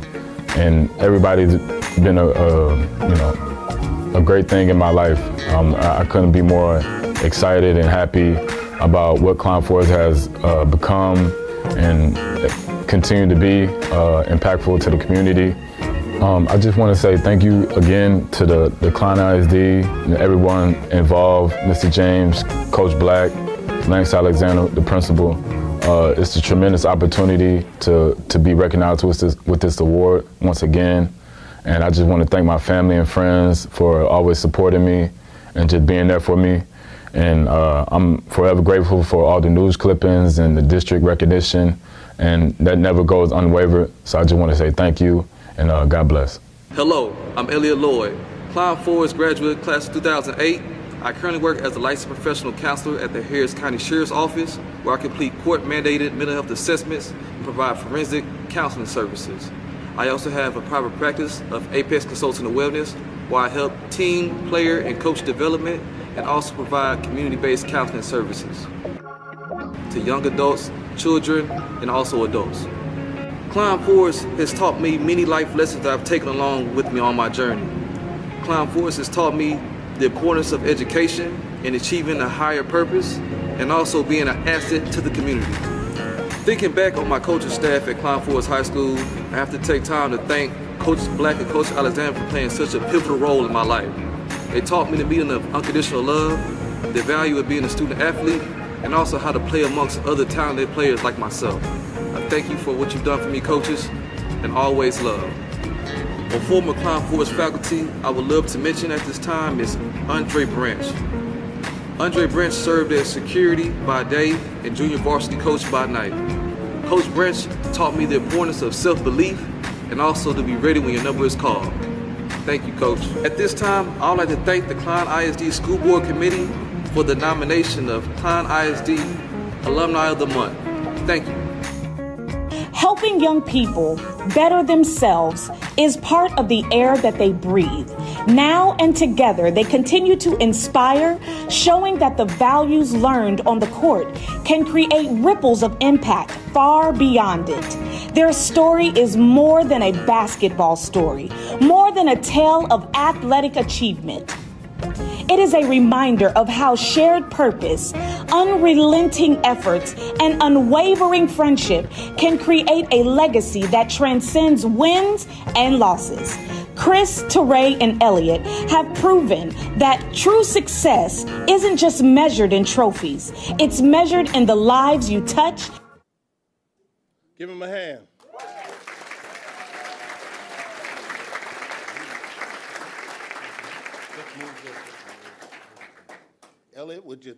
And everybody's been a great thing in my life. I couldn't be more excited and happy about what Klein Forest has become and continue to be impactful to the community. I just want to say thank you again to the Klein ISD and everyone involved, Mr. James, Coach Black, Lance Alexander, the principal. It's a tremendous opportunity to be recognized with this award once again. And I just want to thank my family and friends for always supporting me and just being there for me. And I'm forever grateful for all the news clippings and the district recognition, and that never goes unwavered. So I just want to say thank you, and God bless. Hello, I'm Elliot Lloyd, Klein Forest graduate, class of 2008. I currently work as a licensed professional counselor at the Harris County Sheriff's Office, where I complete court-mandated mental health assessments and provide forensic counseling services. I also have a private practice of Apex Consulting and Wellness, where I help team, player, and coach development and also provide community-based counseling services to young adults, children, and also adults. Klein Forest has taught me many life lessons that I've taken along with me on my journey. Klein Forest has taught me the importance of education and achieving a higher purpose, and also being an asset to the community. Thinking back on my coaching staff at Klein Forest High School, I have to take time to thank Coach Black and Coach Alexander for playing such a pivotal role in my life. They taught me the meaning of unconditional love, the value of being a student athlete, and also how to play amongst other talented players like myself. I thank you for what you've done for me, coaches, and always love. A former Klein Forest faculty I would love to mention at this time is Andre Branch. Andre Branch served as security by day and junior varsity coach by night. Coach Branch taught me the importance of self-belief and also to be ready when your number is called. Thank you, Coach. At this time, I would like to thank the Klein ISD School Board Committee for the nomination of Klein ISD Alumni of the Month. Thank you. Helping young people better themselves is part of the air that they breathe. Now and together, they continue to inspire, showing that the values learned on the court can create ripples of impact far beyond it. Their story is more than a basketball story, more than a tale of athletic achievement. It is a reminder of how shared purpose, unrelenting efforts, and unwavering friendship can create a legacy that transcends wins and losses. Chris, Teray, and Elliot have proven that true success isn't just measured in trophies. It's measured in the lives you touch. Give him a hand. Elliot, would you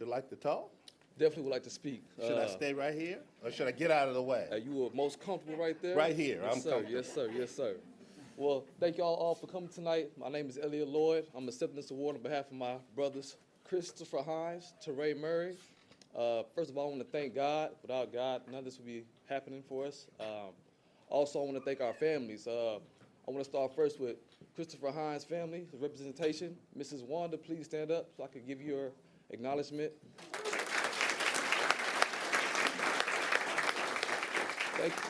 like to talk? Definitely would like to speak. Should I stay right here, or should I get out of the way? You were most comfortable right there? Right here, Yes, I'm sir. comfortable. Yes, sir. Yes, sir. Well, thank y'all all for coming tonight. My name is Elliot Lloyd. I'm accepting this award on behalf of my brothers, Christopher Hines, Teray Murray. First of all, I want to thank God. Without God, none of this would be happening for us. Also, I want to thank our families. I want to start first with Christopher Hines' family, his representation. Mrs. Wanda, please stand up so I can give you your acknowledgement. Thank you.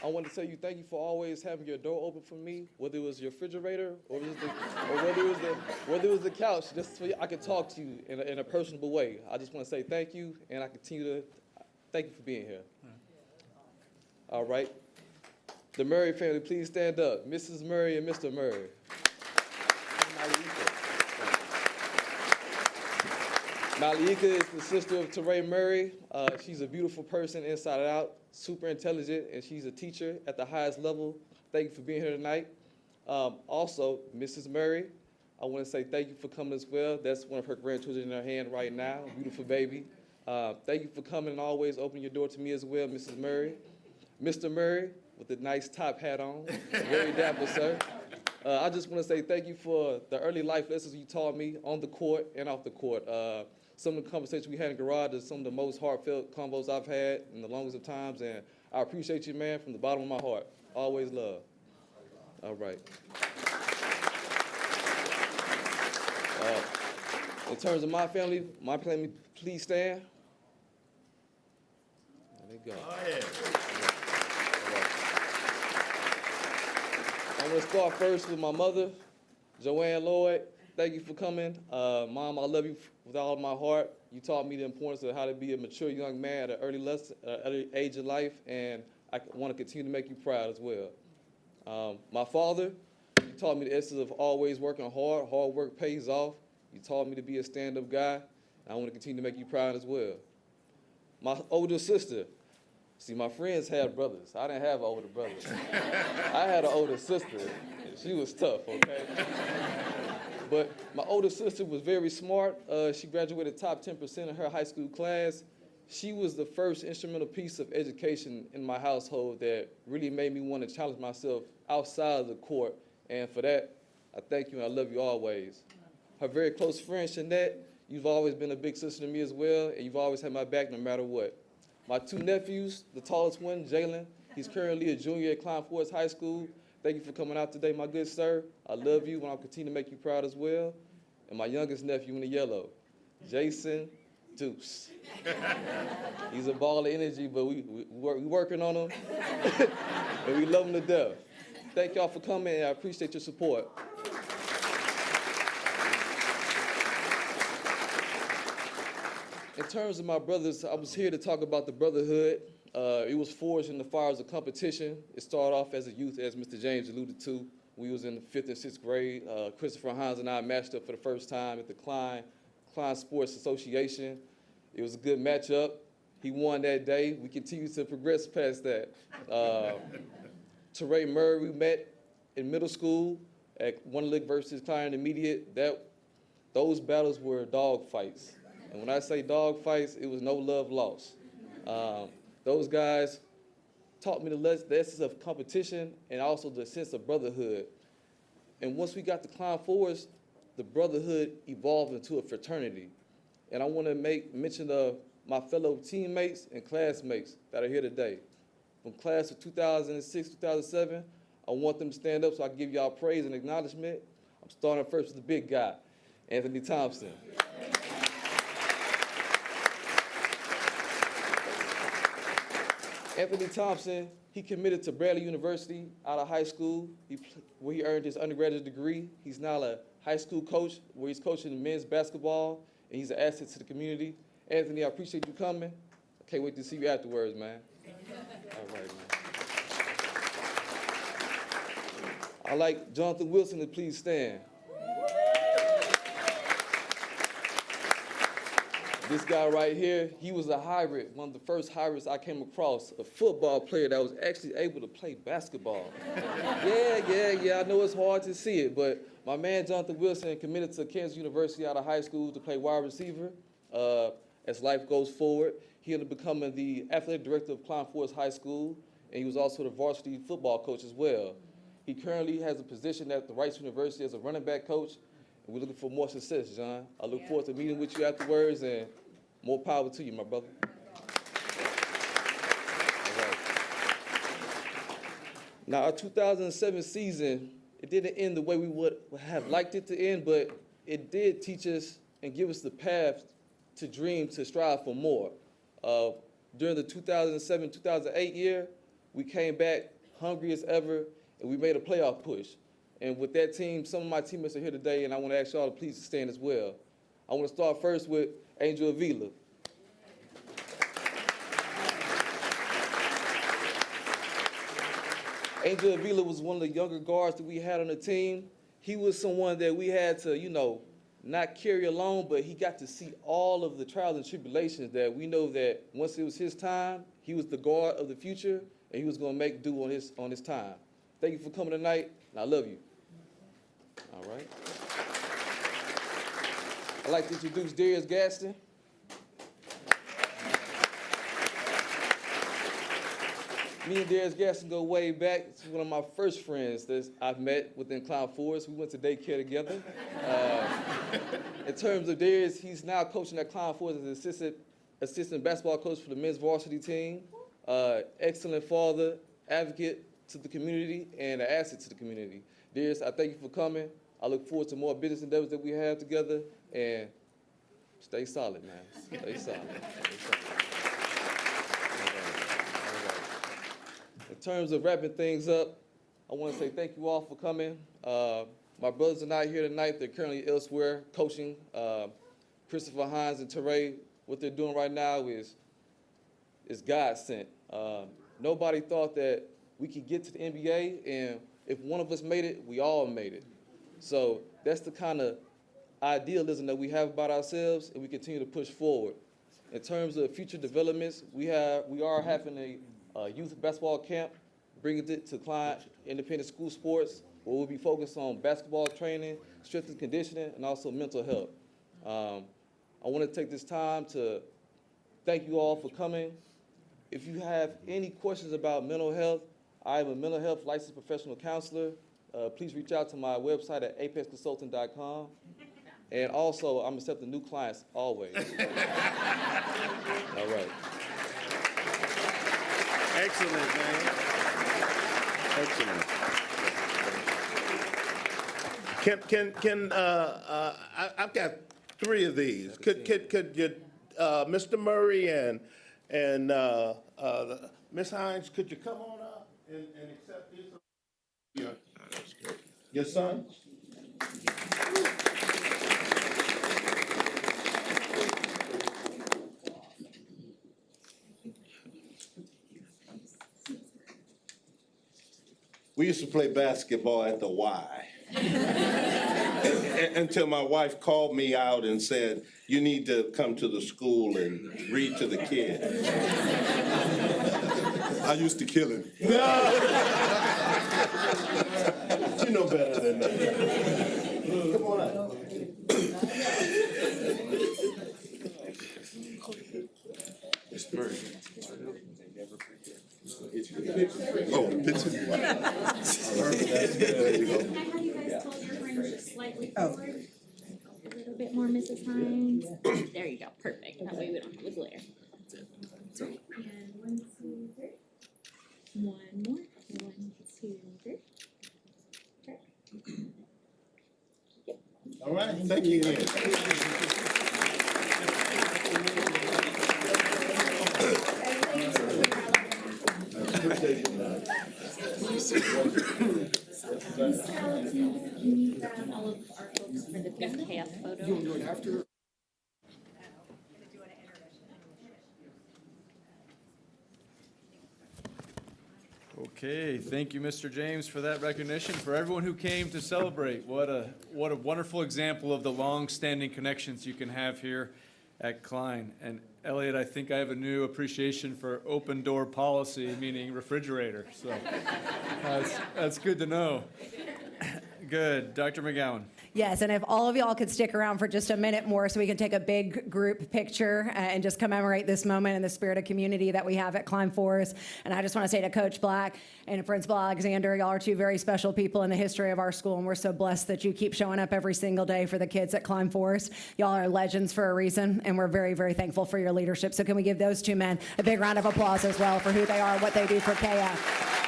I want to tell you thank you for always having your door open for me, whether it was your refrigerator or whether it was the couch, just so I could talk to you in a personable way. I just want to say thank you, and I continue to thank you for being here. All right. The Murray family, please stand up. Mrs. Murray and Mr. Murray. Malika is the sister of Teray Murray. She's a beautiful person inside and out, super intelligent, and she's a teacher at the highest level. Thank you for being here tonight. Also, Mrs. Murray, I want to say thank you for coming as well. That's one of her grandchildren in her hand right now, beautiful baby. Thank you for coming and always opening your door to me as well, Mrs. Murray. Mr. Murray, with the nice top hat on, very dapper, sir. I just want to say thank you for the early life lessons you taught me on the court and off the court. Some of the conversations we had in the garage are some of the most heartfelt combos I've had in the longest of times, and I appreciate you, man, from the bottom of my heart. Always love. All right. In terms of my family, please stand. There they go. Go ahead. I'm going to start first with my mother, Joanne Lloyd. Thank you for coming. Mom, I love you with all of my heart. You taught me the importance of how to be a mature young man at an early age in life, and I want to continue to make you proud as well. My father, you taught me the essence of always working hard. Hard work pays off. You taught me to be a stand-up guy, and I want to continue to make you proud as well. My older sister, see, my friends had brothers. I didn't have an older brother. I had an older sister. She was tough, okay? But my older sister was very smart. She graduated top 10% in her high school class. She was the first instrumental piece of education in my household that really made me want to challenge myself outside of the court. And for that, I thank you and I love you always. Her very close friend, Shanette, you've always been a big sister to me as well, and you've always had my back no matter what. My two nephews, the tallest one, Jalen, he's currently a junior at Klein Forest High School. Thank you for coming out today, my good sir. I love you, and I'll continue to make you proud as well. And my youngest nephew in the yellow, Jason Deuce. He's a ball of energy, but we working on him, and we love him to death. Thank y'all for coming, and I appreciate your support. In terms of my brothers, I was here to talk about the brotherhood. It was forged in the fires of competition. It started off as a youth, as Mr. James alluded to. We was in the 5th and 6th grade. Christopher Hines and I matched up for the first time at the Klein Sports Association. It was a good matchup. He won that day. We continue to progress past that. Teray Murray, we met in middle school at One Lick versus Klein Intermediate. Those battles were dog fights. And when I say dog fights, it was no love lost. Those guys taught me the essence of competition and also the sense of brotherhood. And once we got to Klein Forest, the brotherhood evolved into a fraternity. And I want to make mention of my fellow teammates and classmates that are here today. From class of 2006, 2007, I want them to stand up so I can give y'all praise and acknowledgement. I'm starting first with the big guy, Anthony Thompson. Anthony Thompson, he committed to Bradley University out of high school, where he earned his undergraduate degree. He's now a high school coach, where he's coaching men's basketball, and he's an asset to the community. Anthony, I appreciate you coming. I can't wait to see you afterwards, man. All right, man. I'd like Jonathan Wilson to please stand. This guy right here, he was a hybrid, one of the first hybrids I came across, a football player that was actually able to play basketball. Yeah, I know it's hard to see it, but my man Jonathan Wilson committed to Kansas University out of high school to play wide receiver. As life goes forward, he ended up becoming the athletic director of Klein Forest High School, and he was also the varsity football coach as well. He currently has a position at the Rice University as a running back coach, and we're looking for more success, John. I look forward to meeting with you afterwards, and more power to you, my brother. All right. Now, our 2007 season, it didn't end the way we would have liked it to end, but it did teach us and give us the path to dream, to strive for more. During the 2007-2008 year, we came back hungry as ever, and we made a playoff push. And with that team, some of my teammates are here today, and I want to ask y'all to please stand as well. I want to start first with Angel Avila. Angel Avila was one of the younger guards that we had on the team. He was someone that we had to, not carry alone, but he got to see all of the trials and tribulations that we know that once it was his time, he was the guard of the future, and he was going to make do on his time. Thank you for coming tonight, and I love you. All right. I'd like to introduce Darius Gaston. Me and Darius Gaston go way back. It's one of my first friends that I've met within Klein Forest. We went to daycare together. In terms of Darius, he's now coaching at Klein Forest as an assistant basketball coach for the men's varsity team. Excellent father, advocate to the community, and an asset to the community. Darius, I thank you for coming. I look forward to more business endeavors that we have together, and stay solid, man. Stay solid. In terms of wrapping things up, I want to say thank you all for coming. My brothers are not here tonight. They're currently elsewhere coaching. Christopher Hines and Teray, what they're doing right now is God sent. Nobody thought that we could get to the NBA, and if one of us made it, we all made it. So that's the kind of idealism that we have about ourselves, and we continue to push forward. In terms of future developments, we are having a youth basketball camp, bringing it to Klein Independent School Sports, where we'll be focused on basketball training, strength and conditioning, and also mental health. I want to take this time to thank you all for coming. If you have any questions about mental health, I am a mental health licensed professional counselor. Please reach out to my website at apexconsulting.com. And also, I'm accepting new clients always. All right. Excellent, man. Excellent. I've got 3 of these. Could you, Mr. Murray and Ms. Hines, could you come on up and accept these? Your son? We used to play basketball at the Y. Until my wife called me out and said, you need to come to the school and read to the kids. I used to kill him. You know better than that. Come on up. Oh, the picture. Can I have you guys hold your frames just slightly forward? A little bit more, Mrs. Hines. There you go, perfect. That way we don't have a glare. And 1, 2, 3. One more. 1, 2, 3. All right, thank you again. Can you grab all of our folks for the FKF photo? You want to do it after? Okay, thank you, Mr. James, for that recognition. For everyone who came to celebrate, what a wonderful example of the long-standing connections you can have here at Klein. And Elliot, I think I have a new appreciation for open door policy, meaning refrigerator. So that's good to know. Good. Dr. McGowan. Yes, and if all of y'all could stick around for just a minute more so we can take a big group picture and just commemorate this moment in the spirit of community that we have at Klein Forest. And I just want to say to Coach Black and Principal Alexander, y'all are 2 very special people in the history of our school, and we're so blessed that you keep showing up every single day for the kids at Klein Forest. Y'all are legends for a reason, and we're very, very thankful for your leadership. So can we give those 2 men a big round of applause as well for who they are and what they do for KF.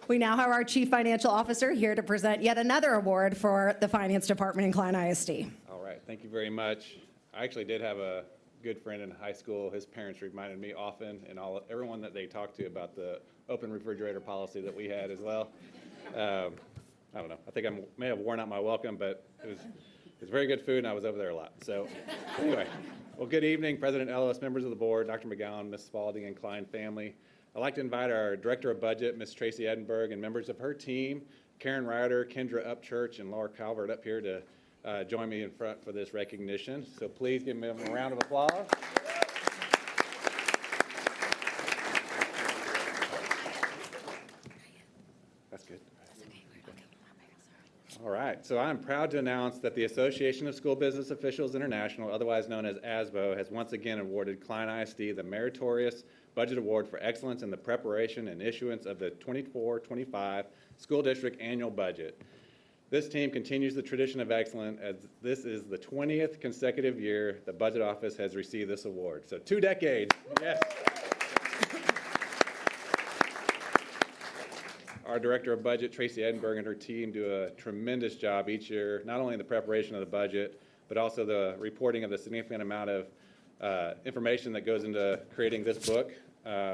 We now have our Chief Financial Officer here to present yet another award for the Finance Department in Klein ISD. All right, thank you very much. I actually did have a good friend in high school. His parents reminded me often, and everyone that they talked to, about the open refrigerator policy that we had as well. I don't know. I think I may have worn out my welcome, but it was very good food, and I was over there a lot. So anyway, well, good evening, President Ellis, members of the board, Dr. McGowan, Ms. Spalding, and Klein family. I'd like to invite our Director of Budget, Ms. Tracy Edinburgh, and members of her team, Karen Ryder, Kendra Upchurch, and Laura Calvert, up here to join me in front for this recognition. So please give them a round of applause. That's good. All right, so I'm proud to announce that the Association of School Business Officials International, otherwise known as ASBO, has once again awarded Klein ISD the Meritorious Budget Award for Excellence in the Preparation and Issuance of the 24-25 School District Annual Budget. This team continues the tradition of excellence, as this is the 20th consecutive year the Budget Office has received this award. So 2 decades, yes. Our Director of Budget, Tracy Edinburgh, and her team do a tremendous job each year, not only in the preparation of the budget, but also the reporting of the significant amount of information that goes into creating this book,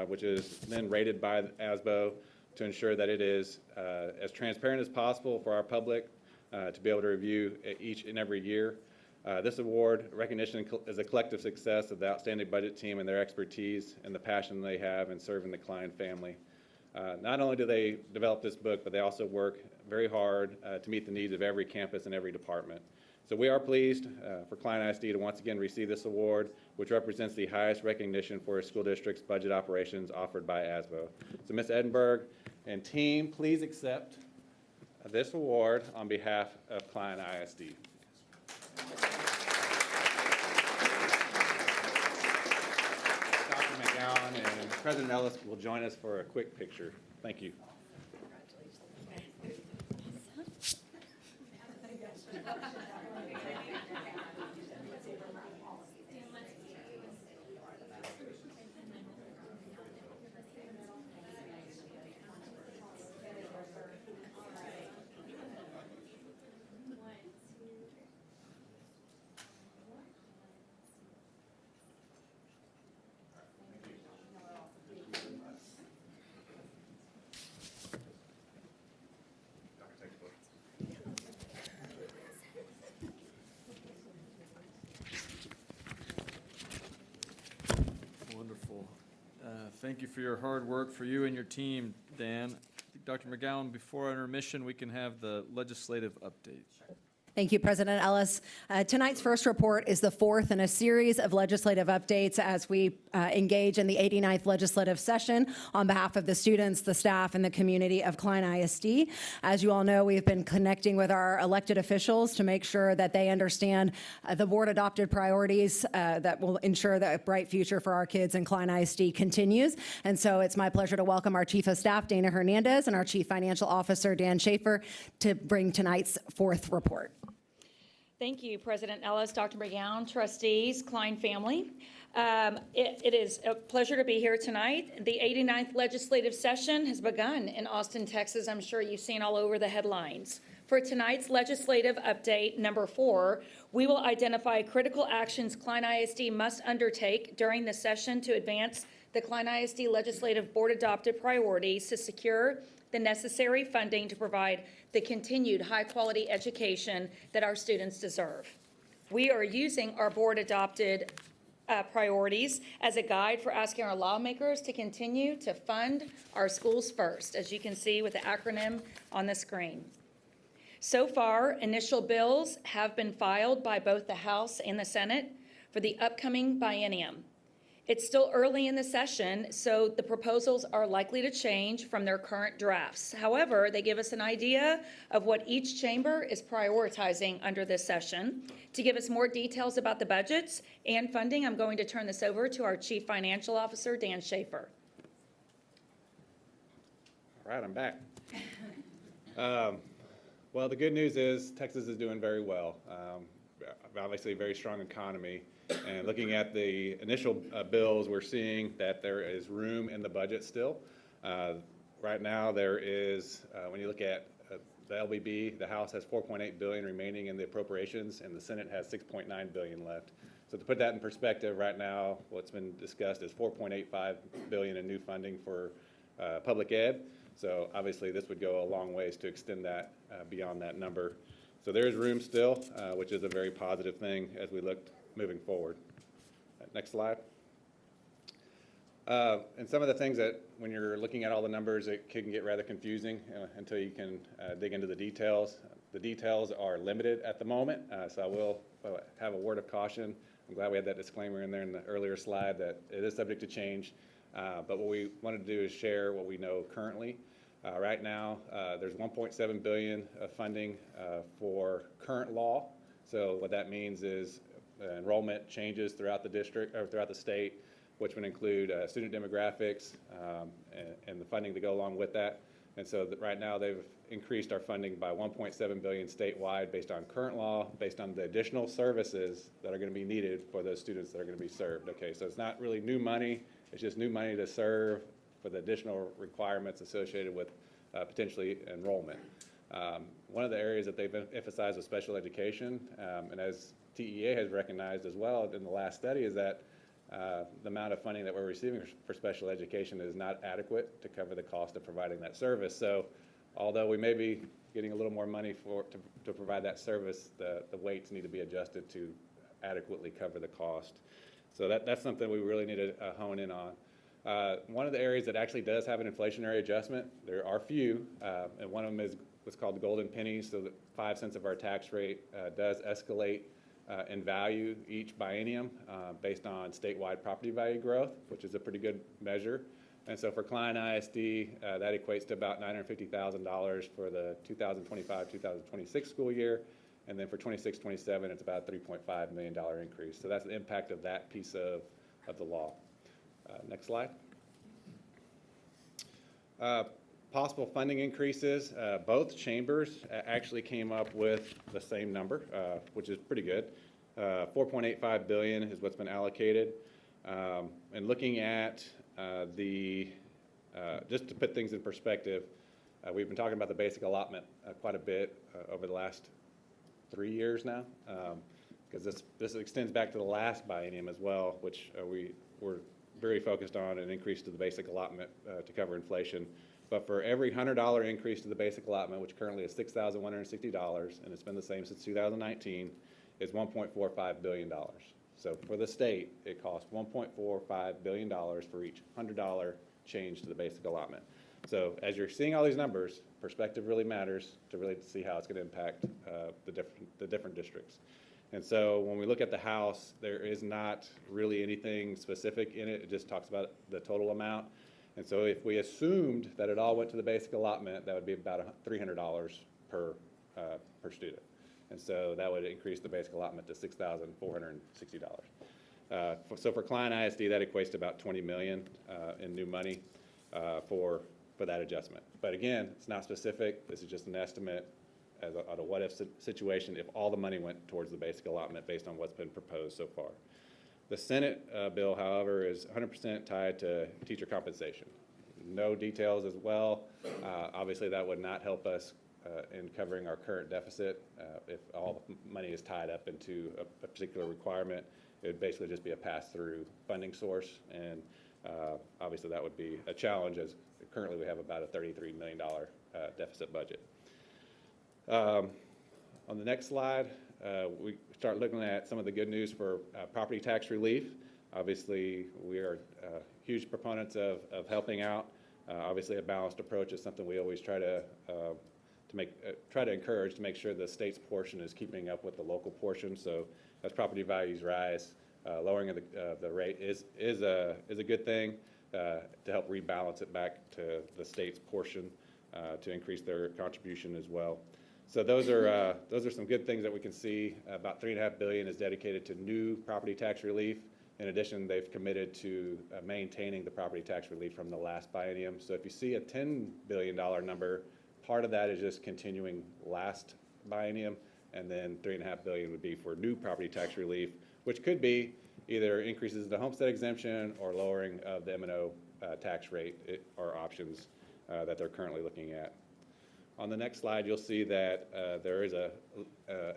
which is then rated by ASBO to ensure that it is as transparent as possible for our public to be able to review each and every year. This award recognition is a collective success of the outstanding budget team and their expertise and the passion they have in serving the Klein family. Not only do they develop this book, but they also work very hard to meet the needs of every campus and every department. So we are pleased for Klein ISD to once again receive this award, which represents the highest recognition for a school district's budget operations offered by ASBO. So Ms. Edinburgh and team, please accept this award on behalf of Klein ISD. Dr. McGowan and President Ellis will join us for a quick picture. Thank you. Thank you for your hard work, for you and your team, Dan. Dr. McGowan, before intermission, we can have the legislative update. Thank you, President Ellis. Tonight's first report is the fourth in a series of legislative updates as we engage in the 89th legislative session on behalf of the students, the staff, and the community of Klein ISD. As you all know, we've been connecting with our elected officials to make sure that they understand the board-adopted priorities that will ensure that a bright future for our kids in Klein ISD continues. And so it's my pleasure to welcome our Chief of Staff, Dana Hernandez, and our Chief Financial Officer, Dan Schaefer, to bring tonight's fourth report. Thank you, President Ellis, Dr. McGowan, trustees, Klein family. It is a pleasure to be here tonight. The 89th legislative session has begun in Austin, Texas. I'm sure you've seen all over the headlines. For tonight's legislative update, number 4, we will identify critical actions Klein ISD must undertake during the session to advance the Klein ISD Legislative Board adopted priorities to secure the necessary funding to provide the continued high-quality education that our students deserve. We are using our board-adopted priorities as a guide for asking our lawmakers to continue to fund our schools first, as you can see with the acronym on the screen. So far, initial bills have been filed by both the House and the Senate for the upcoming biennium. It's still early in the session, so the proposals are likely to change from their current drafts. However, they give us an idea of what each chamber is prioritizing under this session. To give us more details about the budgets and funding, I'm going to turn this over to our Chief Financial Officer, Dan Schaefer. All right, I'm back. Well, the good news is Texas is doing very well. Obviously, a very strong economy. And looking at the initial bills, we're seeing that there is room in the budget still. Right now, there is, when you look at the LBB, the House has $4.8 billion remaining in the appropriations, and the Senate has $6.9 billion left. So to put that in perspective, right now, what's been discussed is $4.85 billion in new funding for public ed. So obviously, this would go a long ways to extend that beyond that number. So there is room still, which is a very positive thing as we look moving forward. Next slide. And some of the things that when you're looking at all the numbers, it can get rather confusing until you can dig into the details. The details are limited at the moment, so I will have a word of caution. I'm glad we had that disclaimer in there in the earlier slide that it is subject to change. But what we wanted to do is share what we know currently. Right now, there's $1.7 billion of funding for current law. So what that means is enrollment changes throughout the district or throughout the state, which would include student demographics and the funding to go along with that. And so right now they've increased our funding by $1.7 billion statewide based on current law, based on the additional services that are going to be needed for those students that are going to be served. Okay, so it's not really new money; it's just new money to serve for the additional requirements associated with potentially enrollment. One of the areas that they've emphasized with special education, and as TEA has recognized as well in the last study, is that the amount of funding that we're receiving for special education is not adequate to cover the cost of providing that service. So although we may be getting a little more money to provide that service, the weights need to be adjusted to adequately cover the cost. So that's something we really need to hone in on. One of the areas that actually does have an inflationary adjustment, there are few, and one of them is what's called the golden pennies, so that 5 cents of our tax rate does escalate in value each biennium based on statewide property value growth, which is a pretty good measure. And so for Klein ISD, that equates to about $950,000 for the 2025-2026 school year. And then for 26-27, it's about a $3.5 million increase. So that's the impact of that piece of the law. Next slide. Possible funding increases. Both chambers actually came up with the same number, which is pretty good. $4.85 billion is what's been allocated. And looking at just to put things in perspective, we've been talking about the basic allotment quite a bit over the last 3 years now, because this extends back to the last biennium as well, which we were very focused on an increase to the basic allotment to cover inflation. But for every $100 increase to the basic allotment, which currently is $6,160, and it's been the same since 2019, is $1.45 billion. So for the state, it costs $1.45 billion for each $100 change to the basic allotment. So as you're seeing all these numbers, perspective really matters to really see how it's going to impact the different districts. And so when we look at the House, there is not really anything specific in it. It just talks about the total amount. And so if we assumed that it all went to the basic allotment, that would be about $300 per student. And so that would increase the basic allotment to $6,460. So for Klein ISD, that equates to about $20 million in new money for that adjustment. But again, it's not specific. This is just an estimate as a what-if situation if all the money went towards the basic allotment based on what's been proposed so far. The Senate bill, however, is 100% tied to teacher compensation. No details as well. Obviously, that would not help us in covering our current deficit. If all the money is tied up into a particular requirement, it would basically just be a pass-through funding source. And obviously, that would be a challenge as currently we have about a $33 million deficit budget. On the next slide, we start looking at some of the good news for property tax relief. Obviously, we are huge proponents of helping out. Obviously, a balanced approach is something we always try to encourage to make sure the state's portion is keeping up with the local portion. So as property values rise, lowering of the rate is a good thing to help rebalance it back to the state's portion to increase their contribution as well. So those are some good things that we can see. About $3.5 billion is dedicated to new property tax relief. In addition, they've committed to maintaining the property tax relief from the last biennium. So if you see a $10 billion number, part of that is just continuing last biennium, and then $3.5 billion would be for new property tax relief, which could be either increases in the homestead exemption or lowering of the M&O tax rate or options that they're currently looking at. On the next slide, you'll see that there is a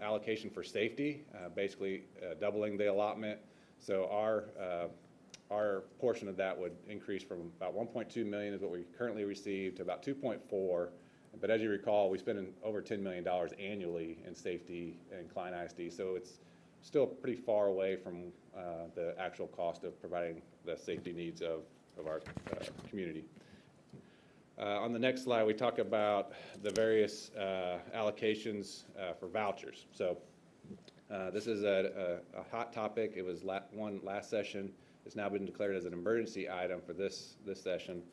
allocation for safety, basically doubling the allotment. So our portion of that would increase from about 1.2 million is what we currently receive to about 2.4. But as you recall, we spend over $10 million annually in safety in Klein ISD, so it's still pretty far away from the actual cost of providing the safety needs of our community. On the next slide, we talk about the various allocations for vouchers. So this is a hot topic. It was one last session. It's now been declared as an emergency item for this session.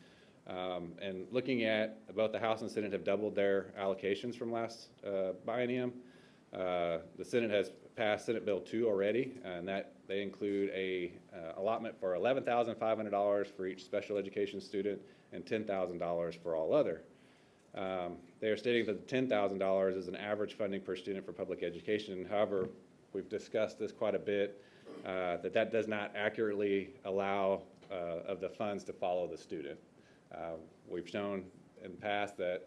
And looking at both the House and Senate have doubled their allocations from last biennium. The Senate has passed Senate Bill 2 already, and that they include a allotment for $11,500 for each special education student and $10,000 for all other. They are stating that the $10,000 is an average funding per student for public education. However, we've discussed this quite a bit, that does not accurately allow of the funds to follow the student. We've shown in the past that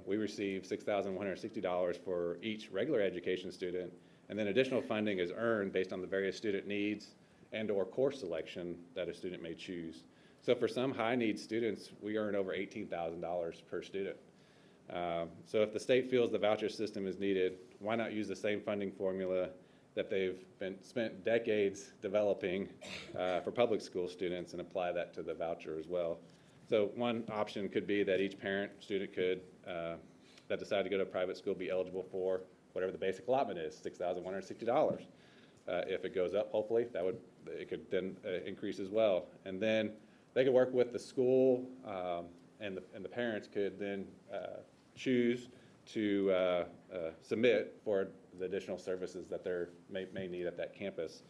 we receive $6,160 for each regular education student, and then additional funding is earned based on the various student needs and/or course selection that a student may choose. So for some high-need students, we earn over $18,000 per student. So if the state feels the voucher system is needed, why not use the same funding formula that they've spent decades developing for public school students and apply that to the voucher as well? So one option could be that each student could, that decide to go to a private school, be eligible for whatever the basic allotment is, $6,160. If it goes up, hopefully, it could then increase as well. And then they could work with the school, and the parents could then choose to submit for the additional services that they may need at that campus.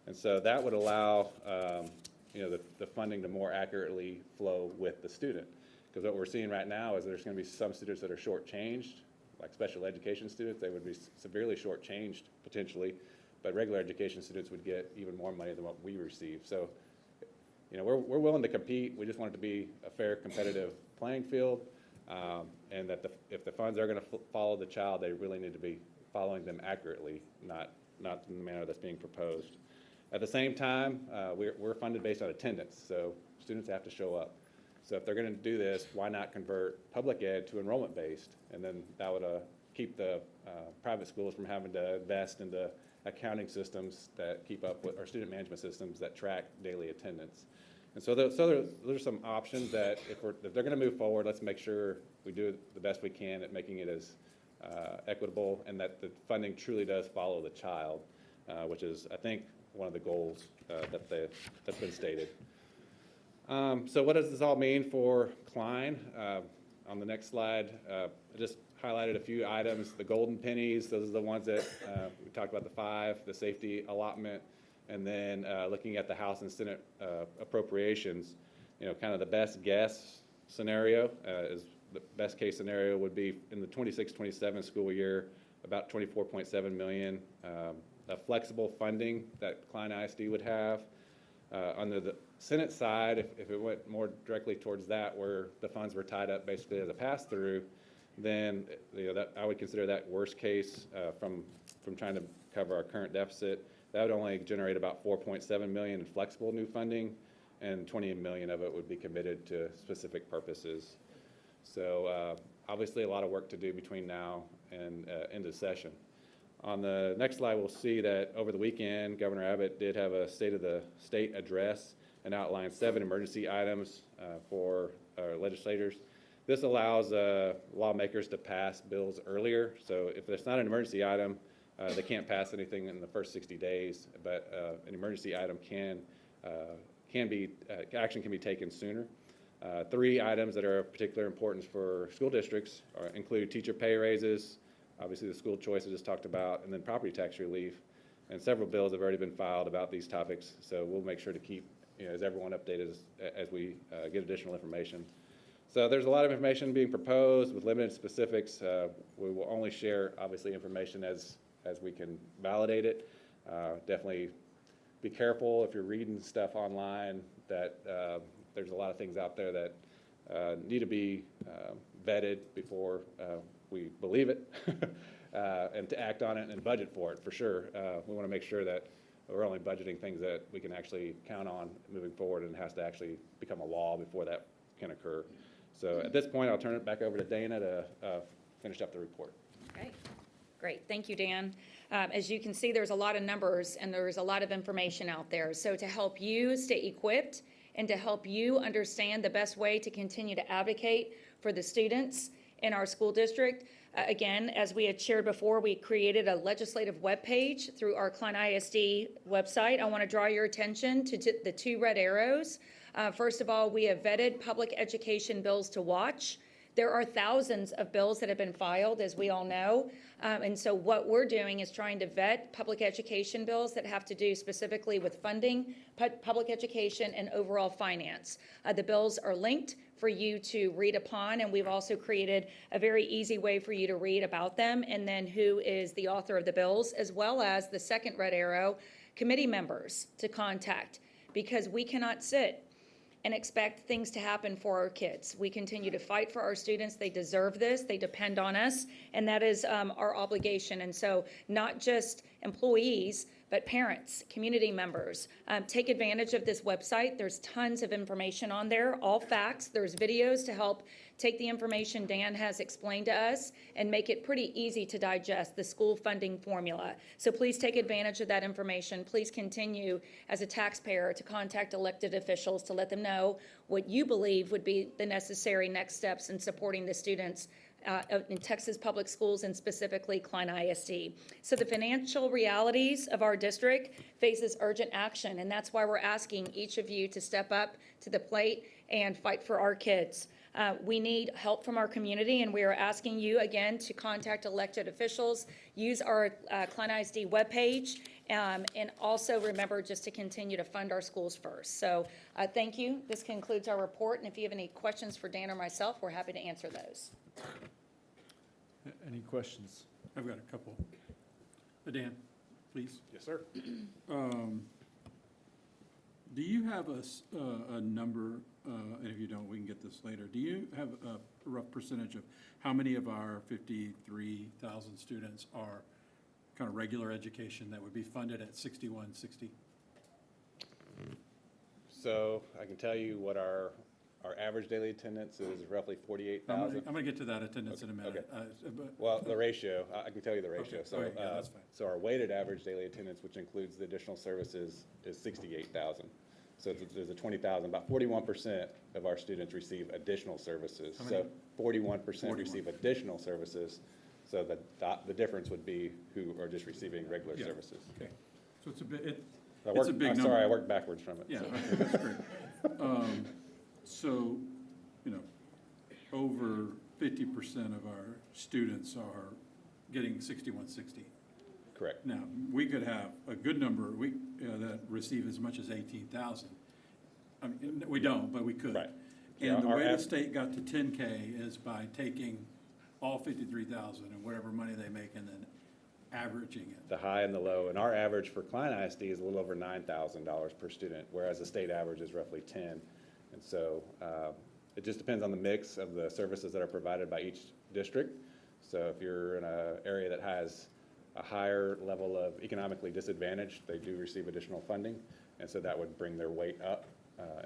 And so that would allow the funding to more accurately flow with the student. Because what we're seeing right now is there's going to be some students that are shortchanged, like special education students. They would be severely shortchanged potentially, but regular education students would get even more money than what we receive. So, we're willing to compete. We just want it to be a fair, competitive playing field, and that if the funds are going to follow the child, they really need to be following them accurately, not in the manner that's being proposed. At the same time, we're funded based on attendance, so students have to show up. So if they're going to do this, why not convert public ed to enrollment-based? And then that would keep the private schools from having to invest into accounting systems that keep up with, or student management systems that track daily attendance. And so those are some options that if they're going to move forward, let's make sure we do the best we can at making it as equitable, and that the funding truly does follow the child, which is, I think, one of the goals that's been stated. So what does this all mean for Klein? On the next slide, I just highlighted a few items. The golden pennies, those are the ones that we talked about, the 5, the safety allotment, and then looking at the House and Senate appropriations, kind of the best guess scenario is the best case scenario would be in the 26-27 school year, about $24.7 million. A flexible funding that Klein ISD would have. Under the Senate side, if it went more directly towards that, where the funds were tied up basically as a pass-through, then that I would consider that worst case from trying to cover our current deficit. That would only generate about $4.7 million in flexible new funding, and $20 million of it would be committed to specific purposes. So obviously a lot of work to do between now and end of session. On the next slide, we'll see that over the weekend, Governor Abbott did have a State of the State address and outlined 7 emergency items for our legislators. This allows lawmakers to pass bills earlier. So if it's not an emergency item, they can't pass anything in the first 60 days, but an emergency item action can be taken sooner. 3 items that are of particular importance for school districts include teacher pay raises, obviously the school choice I just talked about, and then property tax relief. And several bills have already been filed about these topics, so we'll make sure to keep as everyone updated as we get additional information. So there's a lot of information being proposed with limited specifics. We will only share, obviously, information as we can validate it. Definitely be careful if you're reading stuff online that there's a lot of things out there that need to be vetted before we believe it and to act on it and budget for it, for sure. We want to make sure that we're only budgeting things that we can actually count on moving forward, and it has to actually become a law before that can occur. So at this point, I'll turn it back over to Dana to finish up the report. Okay, great. Thank you, Dan. As you can see, there's a lot of numbers and there's a lot of information out there. So to help you stay equipped and to help you understand the best way to continue to advocate for the students in our school district, again, as we had shared before, we created a legislative webpage through our Klein ISD website. I want to draw your attention to the 2 red arrows. First of all, we have vetted public education bills to watch. There are thousands of bills that have been filed, as we all know. And so what we're doing is trying to vet public education bills that have to do specifically with funding, public education, and overall finance. The bills are linked for you to read upon, and we've also created a very easy way for you to read about them, and then who is the author of the bills, as well as the second red arrow, committee members to contact, because we cannot sit and expect things to happen for our kids. We continue to fight for our students. They deserve this. They depend on us, and that is our obligation. And so not just employees, but parents, community members, take advantage of this website. There's tons of information on there, all facts. There's videos to help take the information Dan has explained to us and make it pretty easy to digest, the school funding formula. So please take advantage of that information. Please continue as a taxpayer to contact elected officials to let them know what you believe would be the necessary next steps in supporting the students in Texas public schools, and specifically Klein ISD. So the financial realities of our district faces urgent action, and that's why we're asking each of you to step up to the plate and fight for our kids. We need help from our community, and we are asking you again to contact elected officials, use our Klein ISD webpage, and also remember just to continue to fund our schools first. So thank you. This concludes our report, and if you have any questions for Dan or myself, we're happy to answer those. Any questions? I've got a couple. Dan, please. Yes, sir. Do you have a number, and if you don't, we can get this later. Do you have a rough percentage of how many of our 53,000 students are kind of regular education that would be funded at 6160? So I can tell you what our Our average daily attendance is roughly I'm 48,000. going to get to that attendance in a minute. But- Well, the ratio, I can tell you the ratio. Okay. So, All right, yeah, that's fine. so our weighted average daily attendance, which includes the additional services, is 68,000. So there's a 20,000, about 41% of our students receive additional services. How many? So 41% 41. receive additional services. So the difference would be who are just receiving regular Yeah. services. Okay, so it's a bit, I it's a worked- big I'm number. sorry, I worked backwards from it. Yeah, so. okay, that's great. So, you know, over 50% of our students are getting 6160. Correct. Now, we could have a good number, that receive as much as 18,000. I mean, we don't, but we could. Right. Yeah, And the our way the av- state got to 10K is by taking all 53,000 and whatever money they make and then averaging it. The high and the low, and our average for Klein ISD is a little over $9,000 per student, whereas the state average is roughly 10. And so it just depends on the mix of the services that are provided by each district. So if you're in an area that has a higher level of economically disadvantaged, they do receive additional funding, and so that would bring their weight up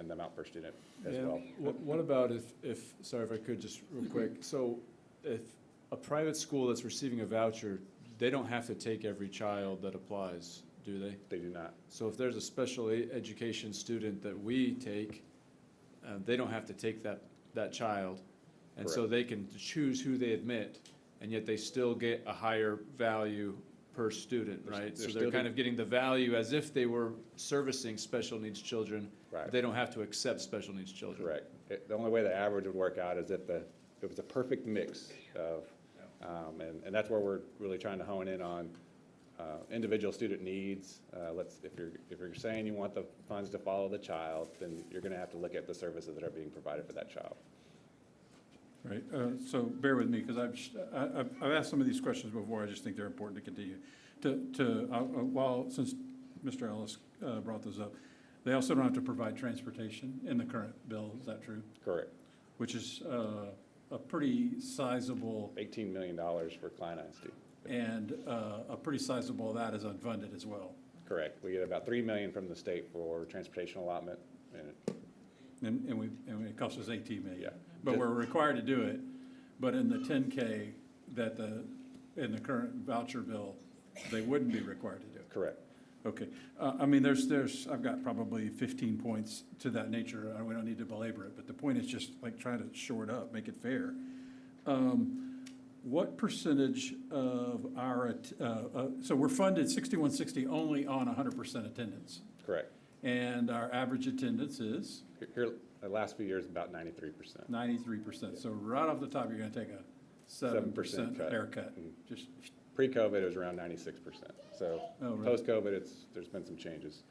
in the amount per student as Yeah, well. What about if, sorry if I could just real quick, so if a private school that's receiving a voucher, they don't have to take every child that applies, do they? They do not. So if there's a special education student that we take, they don't have to take that child. And so Correct. they can choose who they admit, and yet they still get a higher value per student, right? So they're they're still kind do- of getting the value as if they were servicing special needs children. Right. But they don't have to accept special needs children. Correct. The only way the average would work out is if it was a perfect mix of, and that's where we're really trying to hone in on individual student needs. If you're saying you want the funds to follow the child, then you're going to have to look at the services that are being provided for that child. Right, so bear with me, because I've asked some of these questions before, I just think they're important to continue. Since Mr. Ellis brought this up, they also don't have to provide transportation in the current bill, is that true? Correct. Which is a pretty sizable, $18 million for Klein ISD. and a pretty sizable of that is unfunded as well. Correct. We get about $3 million from the state for transportation allotment, and And it costs us 18 million. Yeah. But we're required to do it, but in the 10K in the current voucher bill, they wouldn't be required to do it. correct. Okay, I mean, I've got probably 15 points to that nature, we don't need to belabor it, but the point is just like trying to shore it up, make it fair. What percentage of so we're funded 6160 only on 100% attendance, Correct. and our average attendance is Here, the last few years, about 93%. 93%, so right off the top, you're gonna take a 7% cut. haircut, just, Pre-COVID, it was around 96%. So Oh, really? post-COVID, there's been some changes.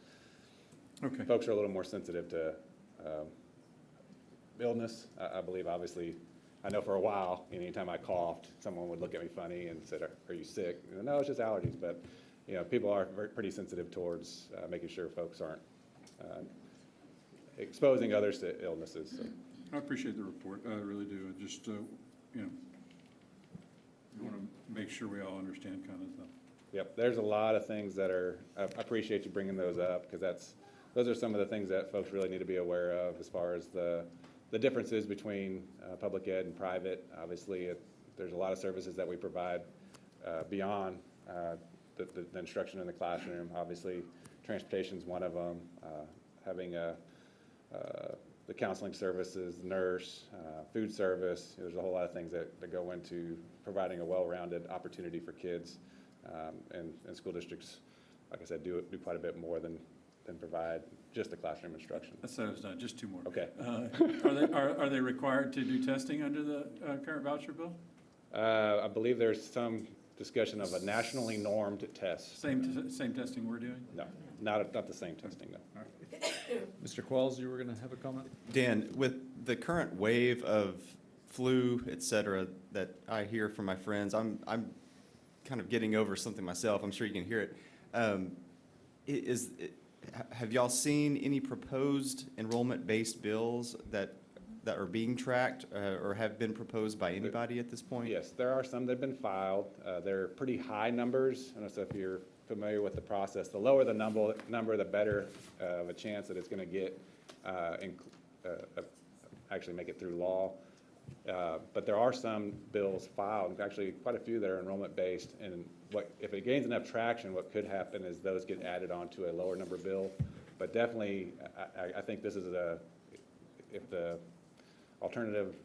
okay. Folks are a little more sensitive to illness. I believe, obviously, I know for a while, anytime I coughed, someone would look at me funny and said, "Are you sick?" No, it's just allergies. But people are pretty sensitive towards making sure folks aren't exposing others to illnesses. So. I appreciate the report, I really do, and just, I want to make sure we all understand kind of stuff. Yep, there's a lot of things that I appreciate you bringing those up, because those are some of the things that folks really need to be aware of as far as the differences between public ed and private. Obviously, there's a lot of services that we provide beyond the instruction in the classroom. Obviously, transportation is one of them. Having the counseling services, nurse, food service. There's a whole lot of things that go into providing a well-rounded opportunity for kids. And school districts, like I said, do quite a bit more than provide just the classroom instruction. That said, it's not, just two more. Okay. Are they required to do testing under the current voucher bill? I believe there's some discussion of a nationally normed test. Same testing we're doing? No, not the same testing, no. All right. Mr. Qualls, you were going to have a comment? Dan, with the current wave of flu, et cetera, that I hear from my friends, I'm kind of getting over something myself. I'm sure you can hear it. Have y'all seen any proposed enrollment-based bills that are being tracked or have been proposed by anybody at this point? Yes, there are some that have been filed. They're pretty high numbers. I don't know if you're familiar with the process. The lower the number, the better of a chance that it's going to get actually make it through law. But there are some bills filed, actually quite a few that are enrollment-based, and if it gains enough traction, what could happen is those get added onto a lower number bill. But definitely, I think this is if the alternative,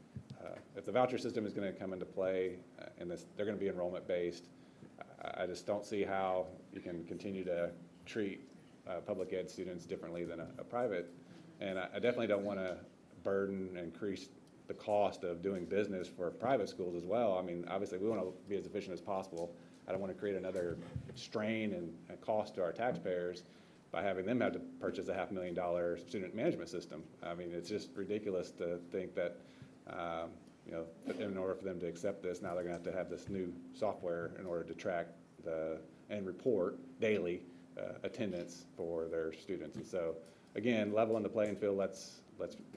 if the voucher system is going to come into play, and they're going to be enrollment-based, I just don't see how you can continue to treat public ed students differently than a private. And I definitely don't want to burden and increase the cost of doing business for private schools as well. I mean, obviously, we want to be as efficient as possible. I don't want to create another strain and cost to our taxpayers by having them have to purchase a $500,000 student management system. I mean, it's just ridiculous to think that, in order for them to accept this, now they're going to have this new software in order to track and report daily attendance for their students. And so, again, leveling the playing field, let's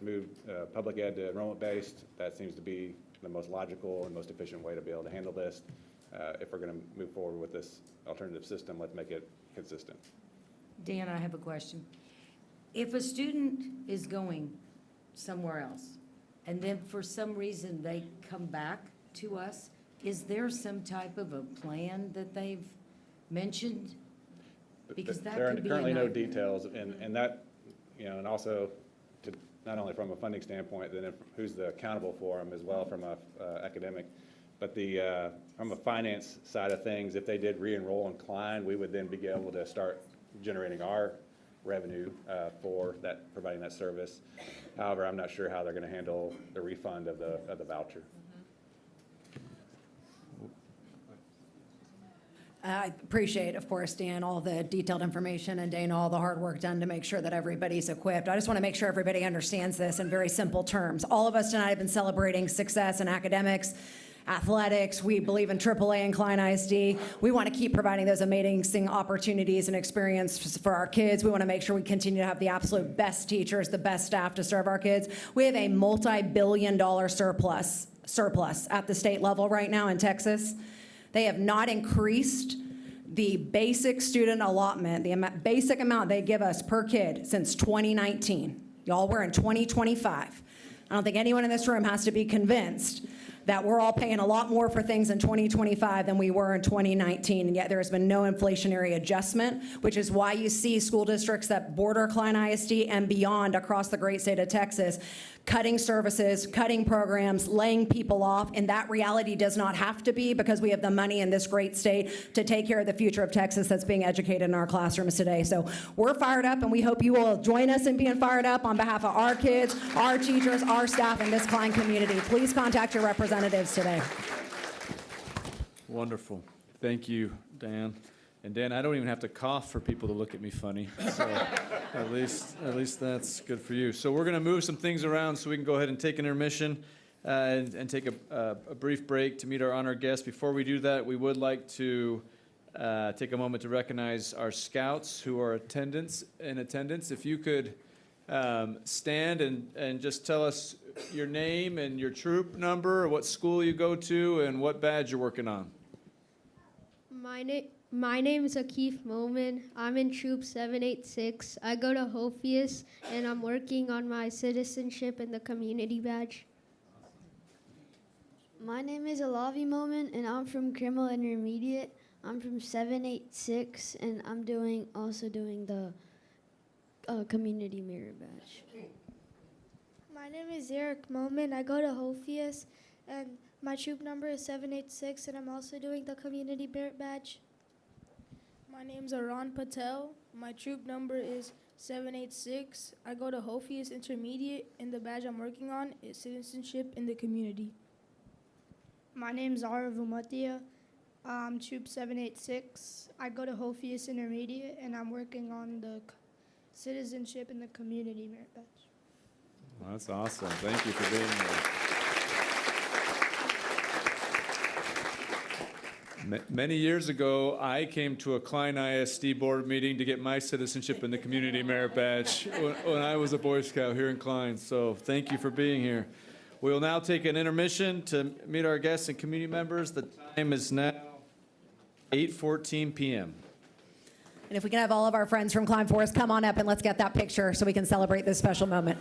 move public ed to enrollment-based. That seems to be the most logical and most efficient way to be able to handle this. If we're going to move forward with this alternative system, let's make it consistent. Dan, I have a question. If a student is going somewhere else, and then for some reason they come back to us, is there some type of a plan that they've mentioned? Because that There are could be currently a no nightmare. details, and that, and also to not only from a funding standpoint, then who's accountable for them as well from a academic, but from a finance side of things, if they did re-enroll in Klein, we would then be able to start generating our revenue for that, providing that service. However, I'm not sure how they're going to handle the refund of the voucher. I appreciate, of course, Dan, all the detailed information, and Dana, all the hard work done to make sure that everybody's equipped. I just want to make sure everybody understands this in very simple terms. All of us tonight have been celebrating success in academics, athletics. We believe in AAA and Klein ISD. We want to keep providing those amazing opportunities and experience for our kids. We want to make sure we continue to have the absolute best teachers, the best staff to serve our kids. We have a multi-billion-dollar surplus at the state level right now in Texas. They have not increased the basic student allotment, the basic amount they give us per kid since 2019. Y'all, we're in 2025. I don't think anyone in this room has to be convinced that we're all paying a lot more for things in 2025 than we were in 2019, and yet there has been no inflationary adjustment, which is why you see school districts that border Klein ISD and beyond across the great state of Texas cutting services, cutting programs, laying people off, and that reality does not have to be, because we have the money in this great state to take care of the future of Texas that's being educated in our classrooms today. So we're fired up, and we hope you will join us in being fired up on behalf of our kids, our teachers, our staff, and this Klein community. Please contact your representatives today. Wonderful. Thank you, Dan. And Dan, I don't even have to cough for people to look at me funny. So at least that's good for you. So we're going to move some things around so we can go ahead and take an intermission and take a brief break to meet our honored guests. Before we do that, we would like to take a moment to recognize our scouts who are in attendance. If you could stand and just tell us your name and your troop number, what school you go to, and what badge you're working on. My name is Akif Momin. I'm in Troop 786. I go to Hophius, and I'm working on my citizenship and the community badge. My name is Alavi Momin, and I'm from Criminal Intermediate. I'm from 786, and I'm also doing the community mirror badge. My name is Eric Momin. I go to Hophius, and my troop number is 786, and I'm also doing the community merit badge. My name's Aran Patel. My troop number is 786. I go to Hophius Intermediate, and the badge I'm working on is citizenship in the community. My name's Zara Vumatia. I'm troop 786. I go to Hophius Intermediate, and I'm working on the citizenship in the community merit badge. Well, that's awesome. Thank you for being here. Many years ago, I came to a Klein ISD board meeting to get my citizenship in the community merit badge when I was a Boy Scout here in Klein. So thank you for being here. We will now take an intermission to meet our guests and community members. The time is now 8:14 p.m. And if we can have all of our friends from Klein Forest come on up and let's get that picture so we can celebrate this special moment.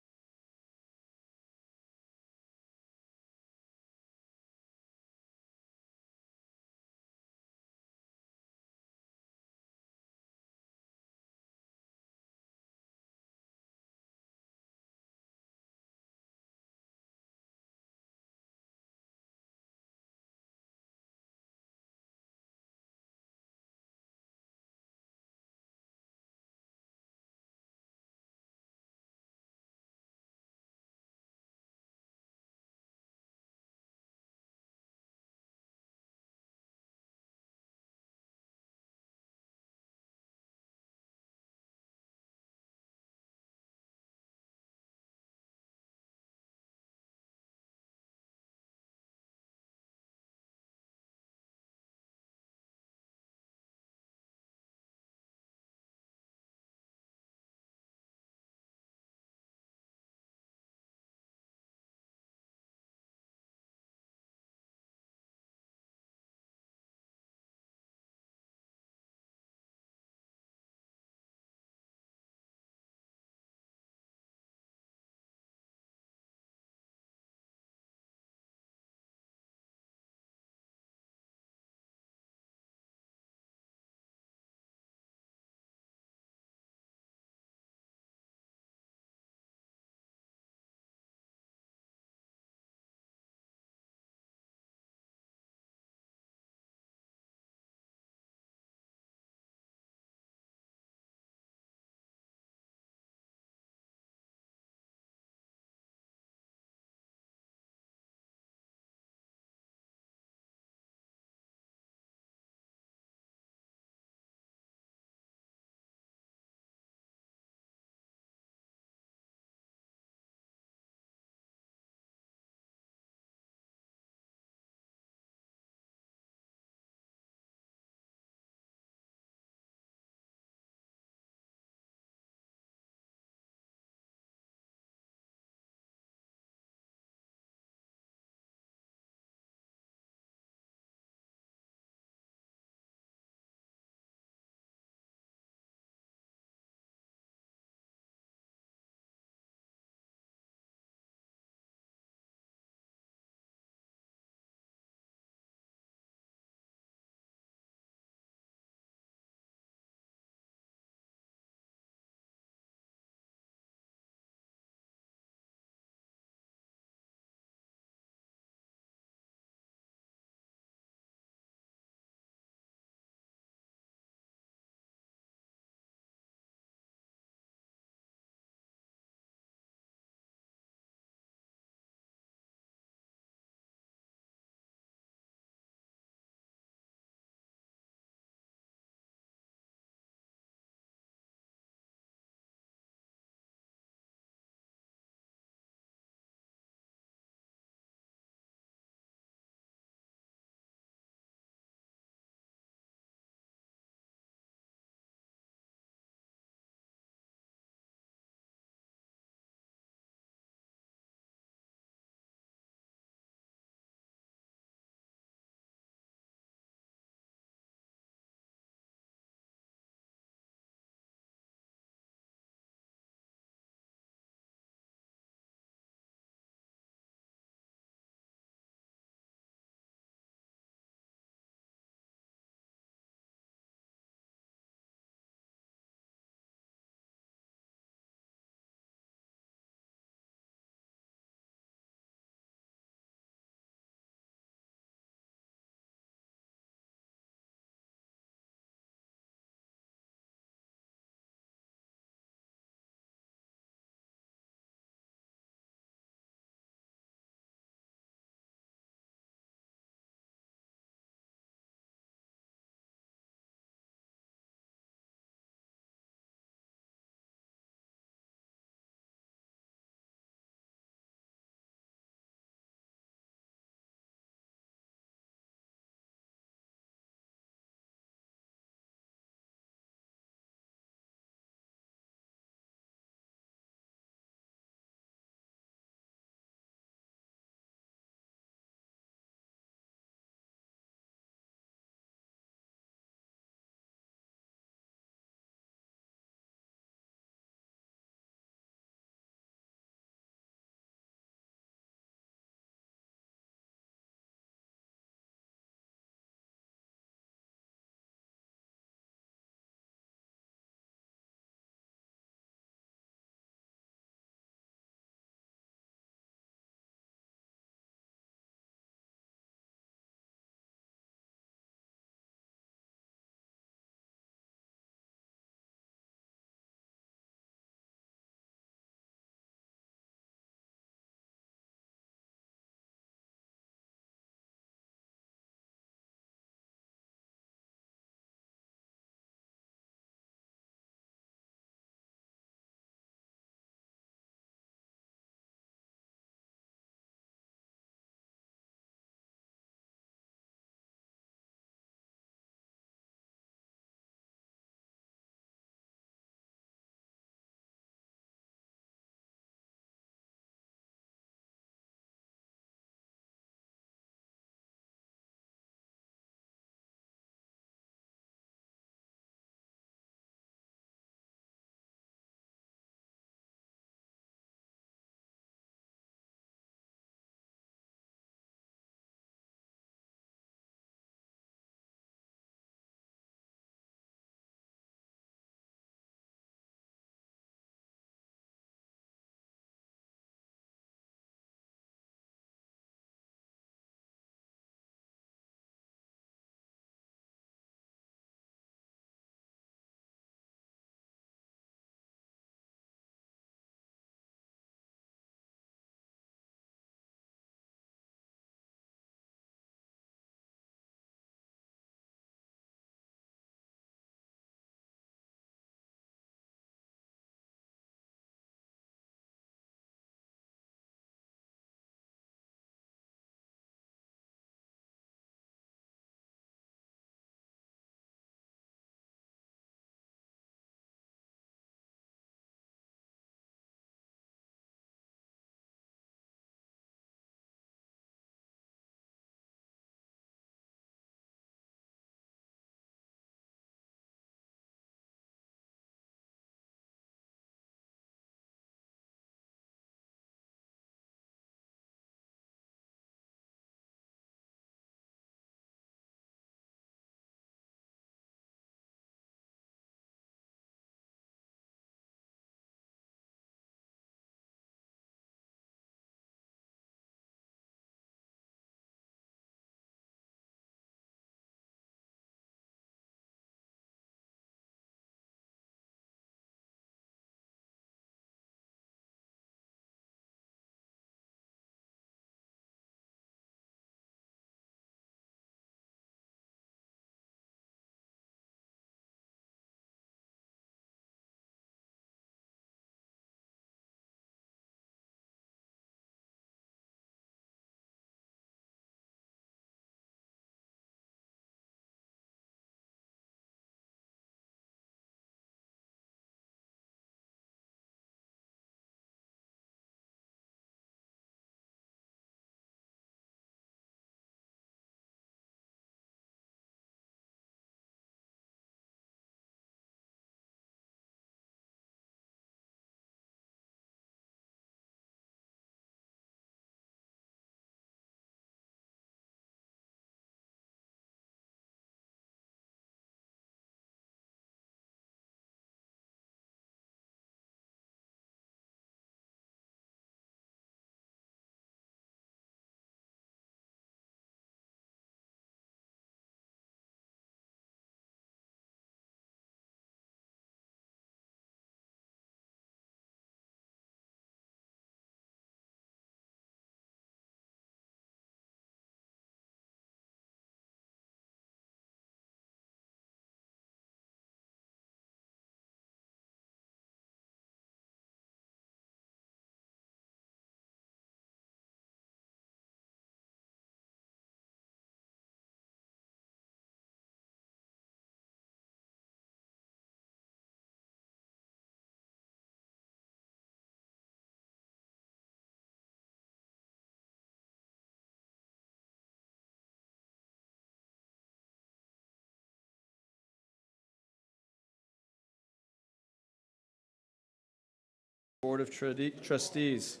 Board of Trustees.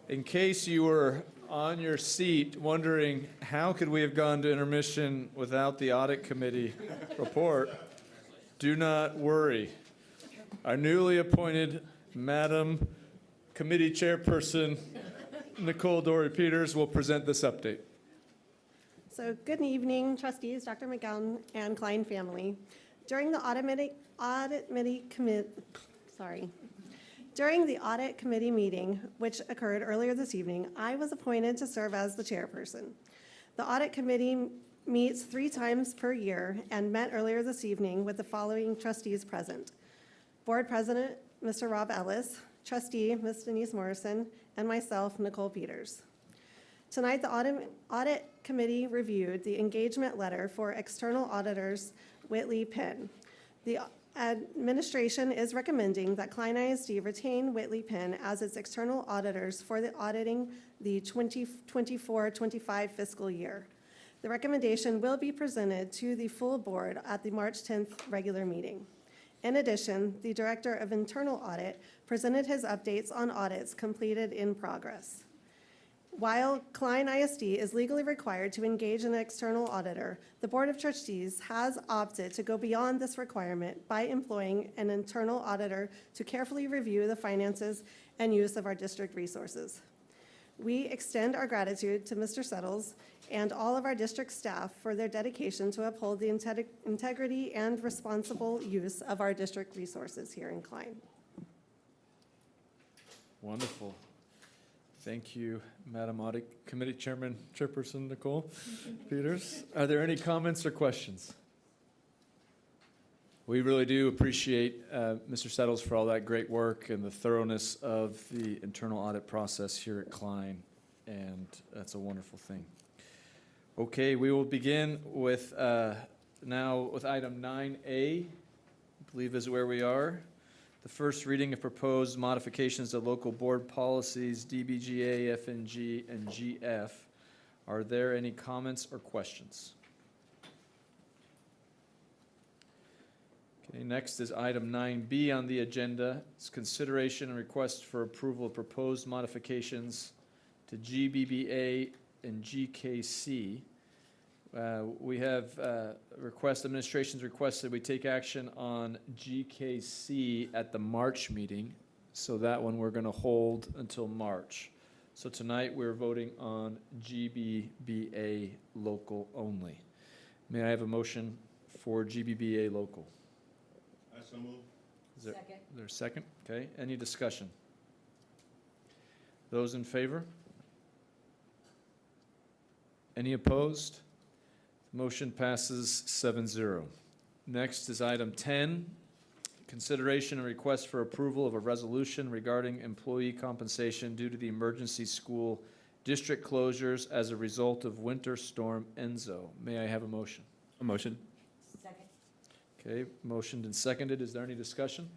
In case you were on your seat wondering how could we have gone to intermission without the audit committee report, do not worry. Our newly appointed Madam Committee Chairperson, Nicole Dory Peters, will present this update. So good evening, trustees, Dr. McGowan, and Klein family. During the During the audit committee meeting, which occurred earlier this evening, I was appointed to serve as the chairperson. The audit committee meets 3 times per year and met earlier this evening with the following trustees present: Board President, Mr. Rob Ellis, Trustee, Ms. Denise Morrison, and myself, Nicole Peters. Tonight, the audit committee reviewed the engagement letter for external auditors Whitley Penn. The administration is recommending that Klein ISD retain Whitley Penn as its external auditors for the auditing the 2024-25 fiscal year. The recommendation will be presented to the full board at the March 10th regular meeting. In addition, the Director of Internal Audit presented his updates on audits completed in progress. While Klein ISD is legally required to engage an external auditor, the Board of Trustees has opted to go beyond this requirement by employing an internal auditor to carefully review the finances and use of our district resources. We extend our gratitude to Mr. Settles and all of our district staff for their dedication to uphold the integrity and responsible use of our district resources here in Klein. Wonderful. Thank you, Madam Audit Committee Chairperson Nicole Peters. Are there any comments or questions? We really do appreciate Mr. Settles for all that great work and the thoroughness of the internal audit process here at Klein, and that's a wonderful thing. Okay, we will begin with now with item 9A, I believe is where we are. The first reading of proposed modifications to local board policies, DBGA, FNG, and GF. Are there any comments or questions? Okay, next is item 9B on the agenda. It's consideration and request for approval of proposed modifications to GBBA and GKC. We have administration's requested we take action on GKC at the March meeting. So that one we're going to hold until March. So tonight we're voting on GBBA local only. May I have a motion for GBBA local? I so move. Is there a second? Okay, any discussion? Those in favor? Any opposed? Motion passes 7-0. Next is item 10, consideration and request for approval of a resolution regarding employee compensation due to the emergency school district closures as a result of Winter Storm Enzo. May I have a motion? A motion. Second. Okay, motioned and seconded. Is there any discussion?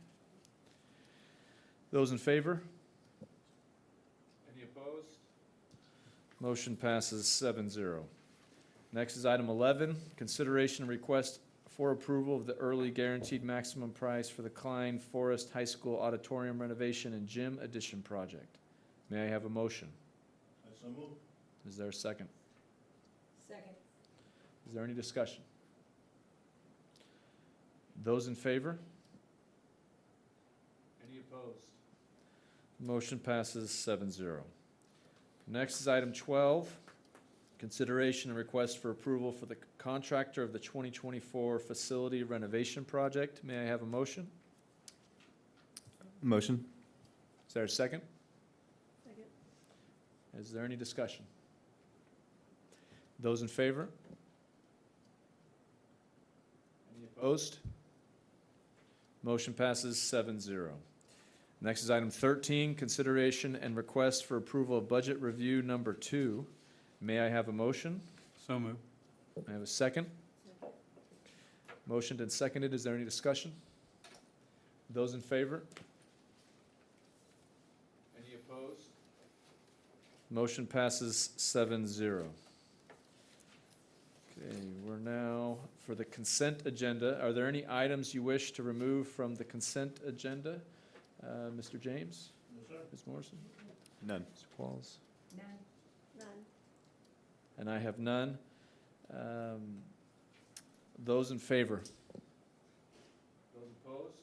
Those in favor? Any opposed? Motion passes 7-0. Next is item 11, consideration and request for approval of the early guaranteed maximum price for the Klein Forest High School auditorium renovation and gym addition project. May I have a motion? I so move. Is there a second? Second. Is there any discussion? Those in favor? Any opposed? Motion passes 7-0. Next is item 12. Consideration and request for approval for the contractor of the 2024 facility renovation project. May I have a motion? Motion. Is there a second? Second. Is there any discussion? Those in favor? Any opposed? Motion passes 7-0. Next is item 13, consideration and request for approval of budget review number 2. May I have a motion? So moved. May I have a second? Motioned and seconded. Is there any discussion? Those in favor? Any opposed? Motion passes 7-0. Okay, we're now for the consent agenda. Are there any items you wish to remove from the consent agenda? Mr. James? Ms. Morrison? None. Mr. Qualls? None. And I have none. Those in favor? Those opposed?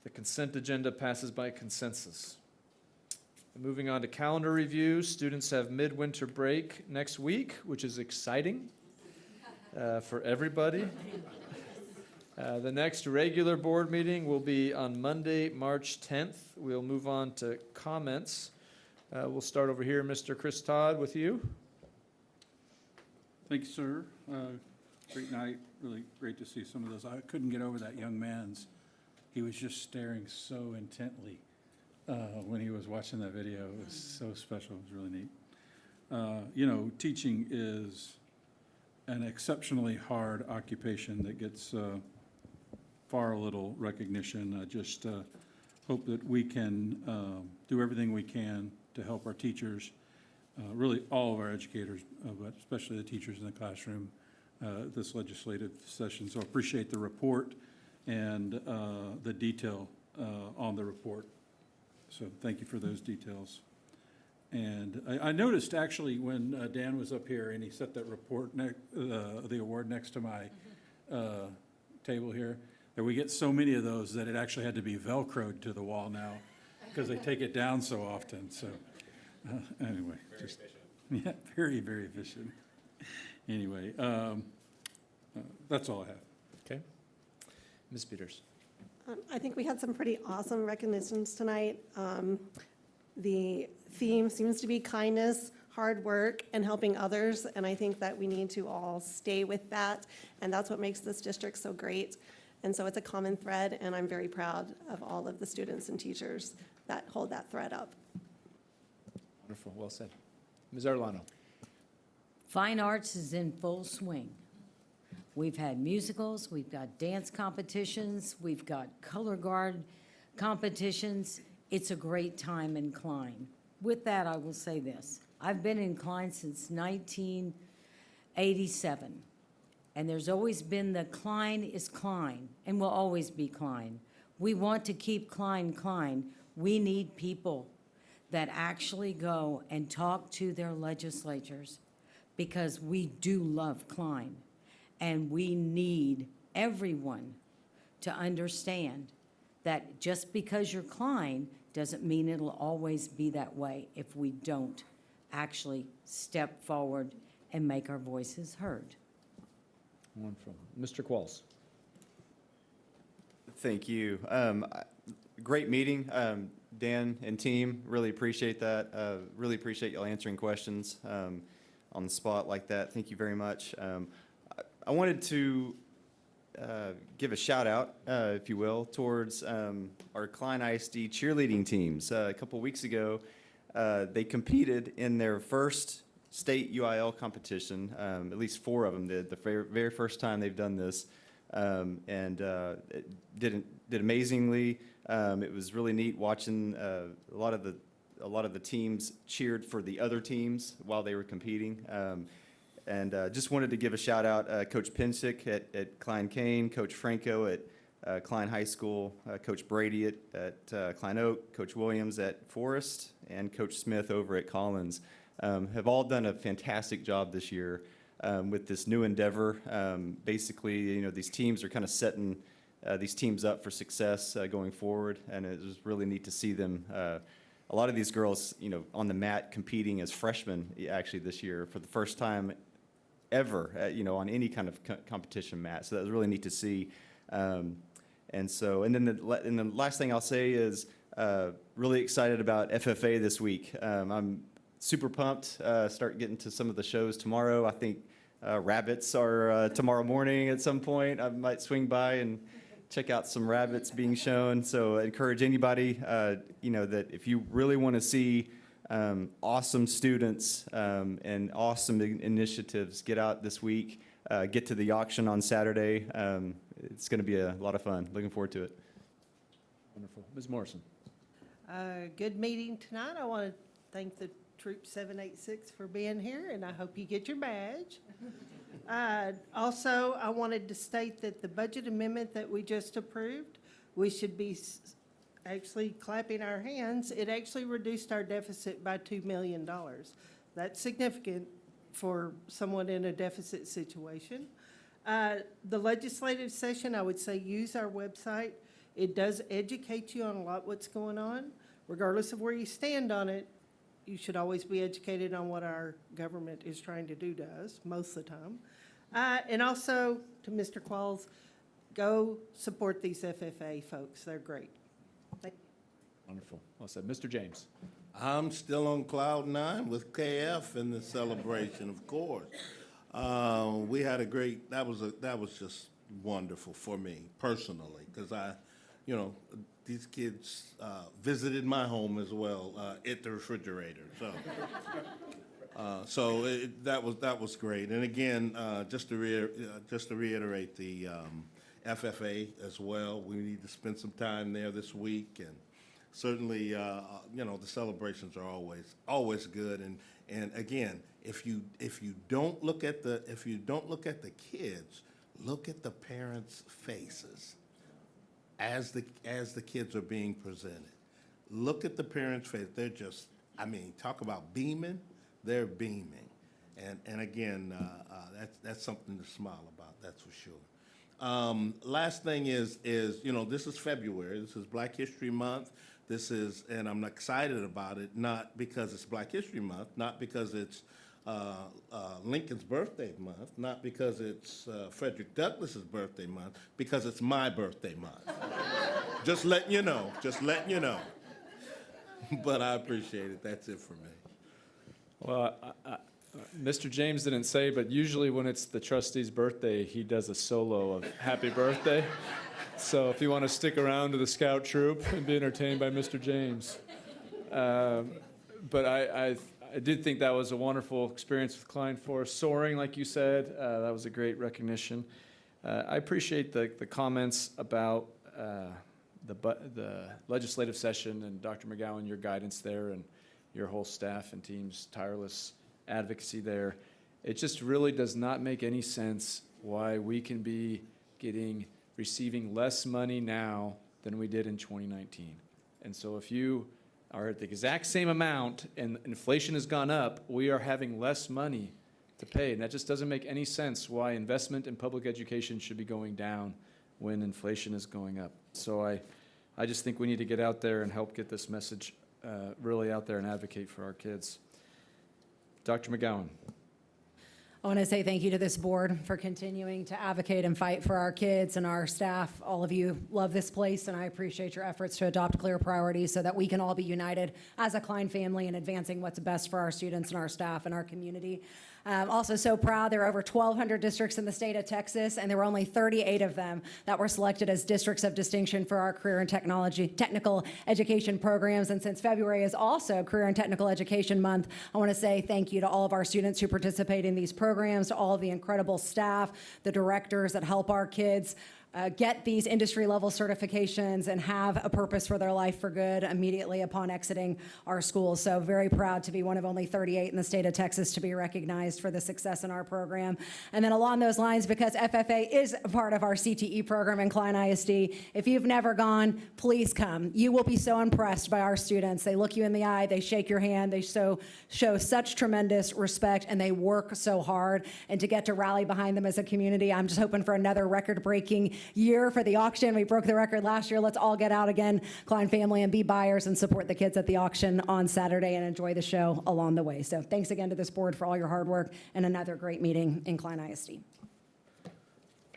The consent agenda passes by consensus. Moving on to calendar review, students have midwinter break next week, which is exciting for everybody. The next regular board meeting will be on Monday, March 10th. We'll move on to comments. We'll start over here, Mr. Chris Todd, with you. Thank you, sir. Great night. Really great to see some of those. I couldn't get over that young man's. He was just staring so intently when he was watching that video. It was so special. It was really neat. You know, teaching is an exceptionally hard occupation that gets far little recognition. I just hope that we can do everything we can to help our teachers, really all of our educators, but especially the teachers in the classroom this legislative session. So I appreciate the report and the detail on the report. So thank you for those details. And I noticed actually when Dan was up here and he set that report, the award next to my table here, that we get so many of those that it actually had to be Velcroed to the wall now because they take it down so often. So anyway, yeah, very, very efficient. Anyway, that's all I have. Okay. Ms. Peters. I think we had some pretty awesome recognitions tonight. The theme seems to be kindness, hard work, and helping others, and I think that we need to all stay with that, and that's what makes this district so great. And so it's a common thread, and I'm very proud of all of the students and teachers that hold that thread up. Wonderful, well said. Ms. Arellano. Fine arts is in full swing. We've had musicals, we've got dance competitions, we've got color guard competitions. It's a great time in Klein. With that, I will say this. I've been in Klein since 1987, and there's always been the Klein is Klein and will always be Klein. We want to keep Klein Klein. We need people that actually go and talk to their legislatures because we do love Klein. And we need everyone to understand that just because you're Klein doesn't mean it'll always be that way if we don't actually step forward and make our voices heard. Wonderful. Mr. Qualls. Thank you. Great meeting. Dan and team, really appreciate that. Really appreciate y'all answering questions on the spot like that. Thank you very much. I wanted to give a shout out, if you will, towards our Klein ISD cheerleading teams. A couple weeks ago, they competed in their first state UIL competition. At least 4 of them did, the very first time they've done this, and it did amazingly. It was really neat watching a lot of the teams cheered for the other teams while they were competing. And just wanted to give a shout out, Coach Pinsick at Klein Kane, Coach Franco at Klein High School, Coach Brady at Klein Oak, Coach Williams at Forest, and Coach Smith over at Collins. Have all done a fantastic job this year with this new endeavor. Basically, you know, these teams are kind of setting these teams up for success going forward, and it was really neat to see them. A lot of these girls, you know, on the mat competing as freshmen actually this year for the first time ever, you know, on any kind of competition mat. So that was really neat to see. And then the last thing I'll say is really excited about FFA this week. I'm super pumped. Start getting to some of the shows tomorrow. I think rabbits are tomorrow morning at some point. I might swing by and check out some rabbits being shown. So I encourage anybody, you know, that if you really want to see awesome students and awesome initiatives, get out this week, get to the auction on Saturday. It's going to be a lot of fun. Looking forward to it. Wonderful. Ms. Morrison. Good meeting tonight. I want to thank the Troop 786 for being here, and I hope you get your badge. Also, I wanted to state that the budget amendment that we just approved, we should be actually clapping our hands, it actually reduced our deficit by $2 million. That's significant for someone in a deficit situation. The legislative session, I would say use our website. It does educate you on a lot what's going on. Regardless of where you stand on it, you should always be educated on what our government is trying to do to us, most of the time. And also, to Mr. Qualls, go support these FFA folks. They're great. Thank you. Wonderful. Well said. Mr. James. I'm still on cloud nine with KF in the celebration, of course. We had a great, that was just wonderful for me personally, because these kids visited my home as well at the refrigerator. So that was great. And again, just to reiterate the FFA as well. We need to spend some time there this week, and certainly, the celebrations are always good. And again, if you don't look at the kids, look at the parents' faces as the kids are being presented. Look at the parents' face. They're just, talk about beaming. They're beaming, and again, that's something to smile about. That's for sure. Last thing is this is February. This is Black History Month. And I'm excited about it, not because it's Black History Month, not because it's Lincoln's birthday month, not because it's Frederick Douglass's birthday month, because it's my birthday month. Just letting you know. But I appreciate it. That's it for me. Well, Mr. James didn't say, but usually when it's the trustee's birthday, he does a solo of Happy Birthday. So if you want to stick around to the scout troop and be entertained by Mr. James. But I did think that was a wonderful experience with Klein Forest soaring, like you said. That was a great recognition. I appreciate the comments about the legislative session and Dr. McGowan, your guidance there, and your whole staff and team's tireless advocacy there. It just really does not make any sense why we can be receiving less money now than we did in 2019. And so if you are at the exact same amount and inflation has gone up, we are having less money to pay. And that just doesn't make any sense why investment in public education should be going down when inflation is going up. So I just think we need to get out there and help get this message really out there and advocate for our kids. Dr. McGowan. I want to say thank you to this board for continuing to advocate and fight for our kids and our staff. All of you love this place, and I appreciate your efforts to adopt clear priorities so that we can all be united as a Klein family in advancing what's best for our students and our staff and our community. Also so proud there are over 1,200 districts in the state of Texas, and there were only 38 of them that were selected as districts of distinction for our career and technical education programs. And since February is also Career and Technical Education Month, I want to say thank you to all of our students who participate in these programs, to all of the incredible staff, the directors that help our kids get these industry-level certifications and have a purpose for their life for good immediately upon exiting our schools. So very proud to be one of only 38 in the state of Texas to be recognized for the success in our program. And then along those lines, because FFA is a part of our CTE program in Klein ISD, if you've never gone, please come. You will be so impressed by our students. They look you in the eye, they shake your hand, they show such tremendous respect, and they work so hard. And to get to rally behind them as a community, I'm just hoping for another record-breaking year for the auction. We broke the record last year. Let's all get out again, Klein family, and be buyers and support the kids at the auction on Saturday and enjoy the show along the way. So thanks again to this board for all your hard work and another great meeting in Klein ISD.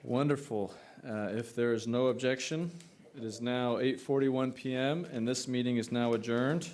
Wonderful. If there is no objection, it is now 8:41 p.m. and this meeting is now adjourned.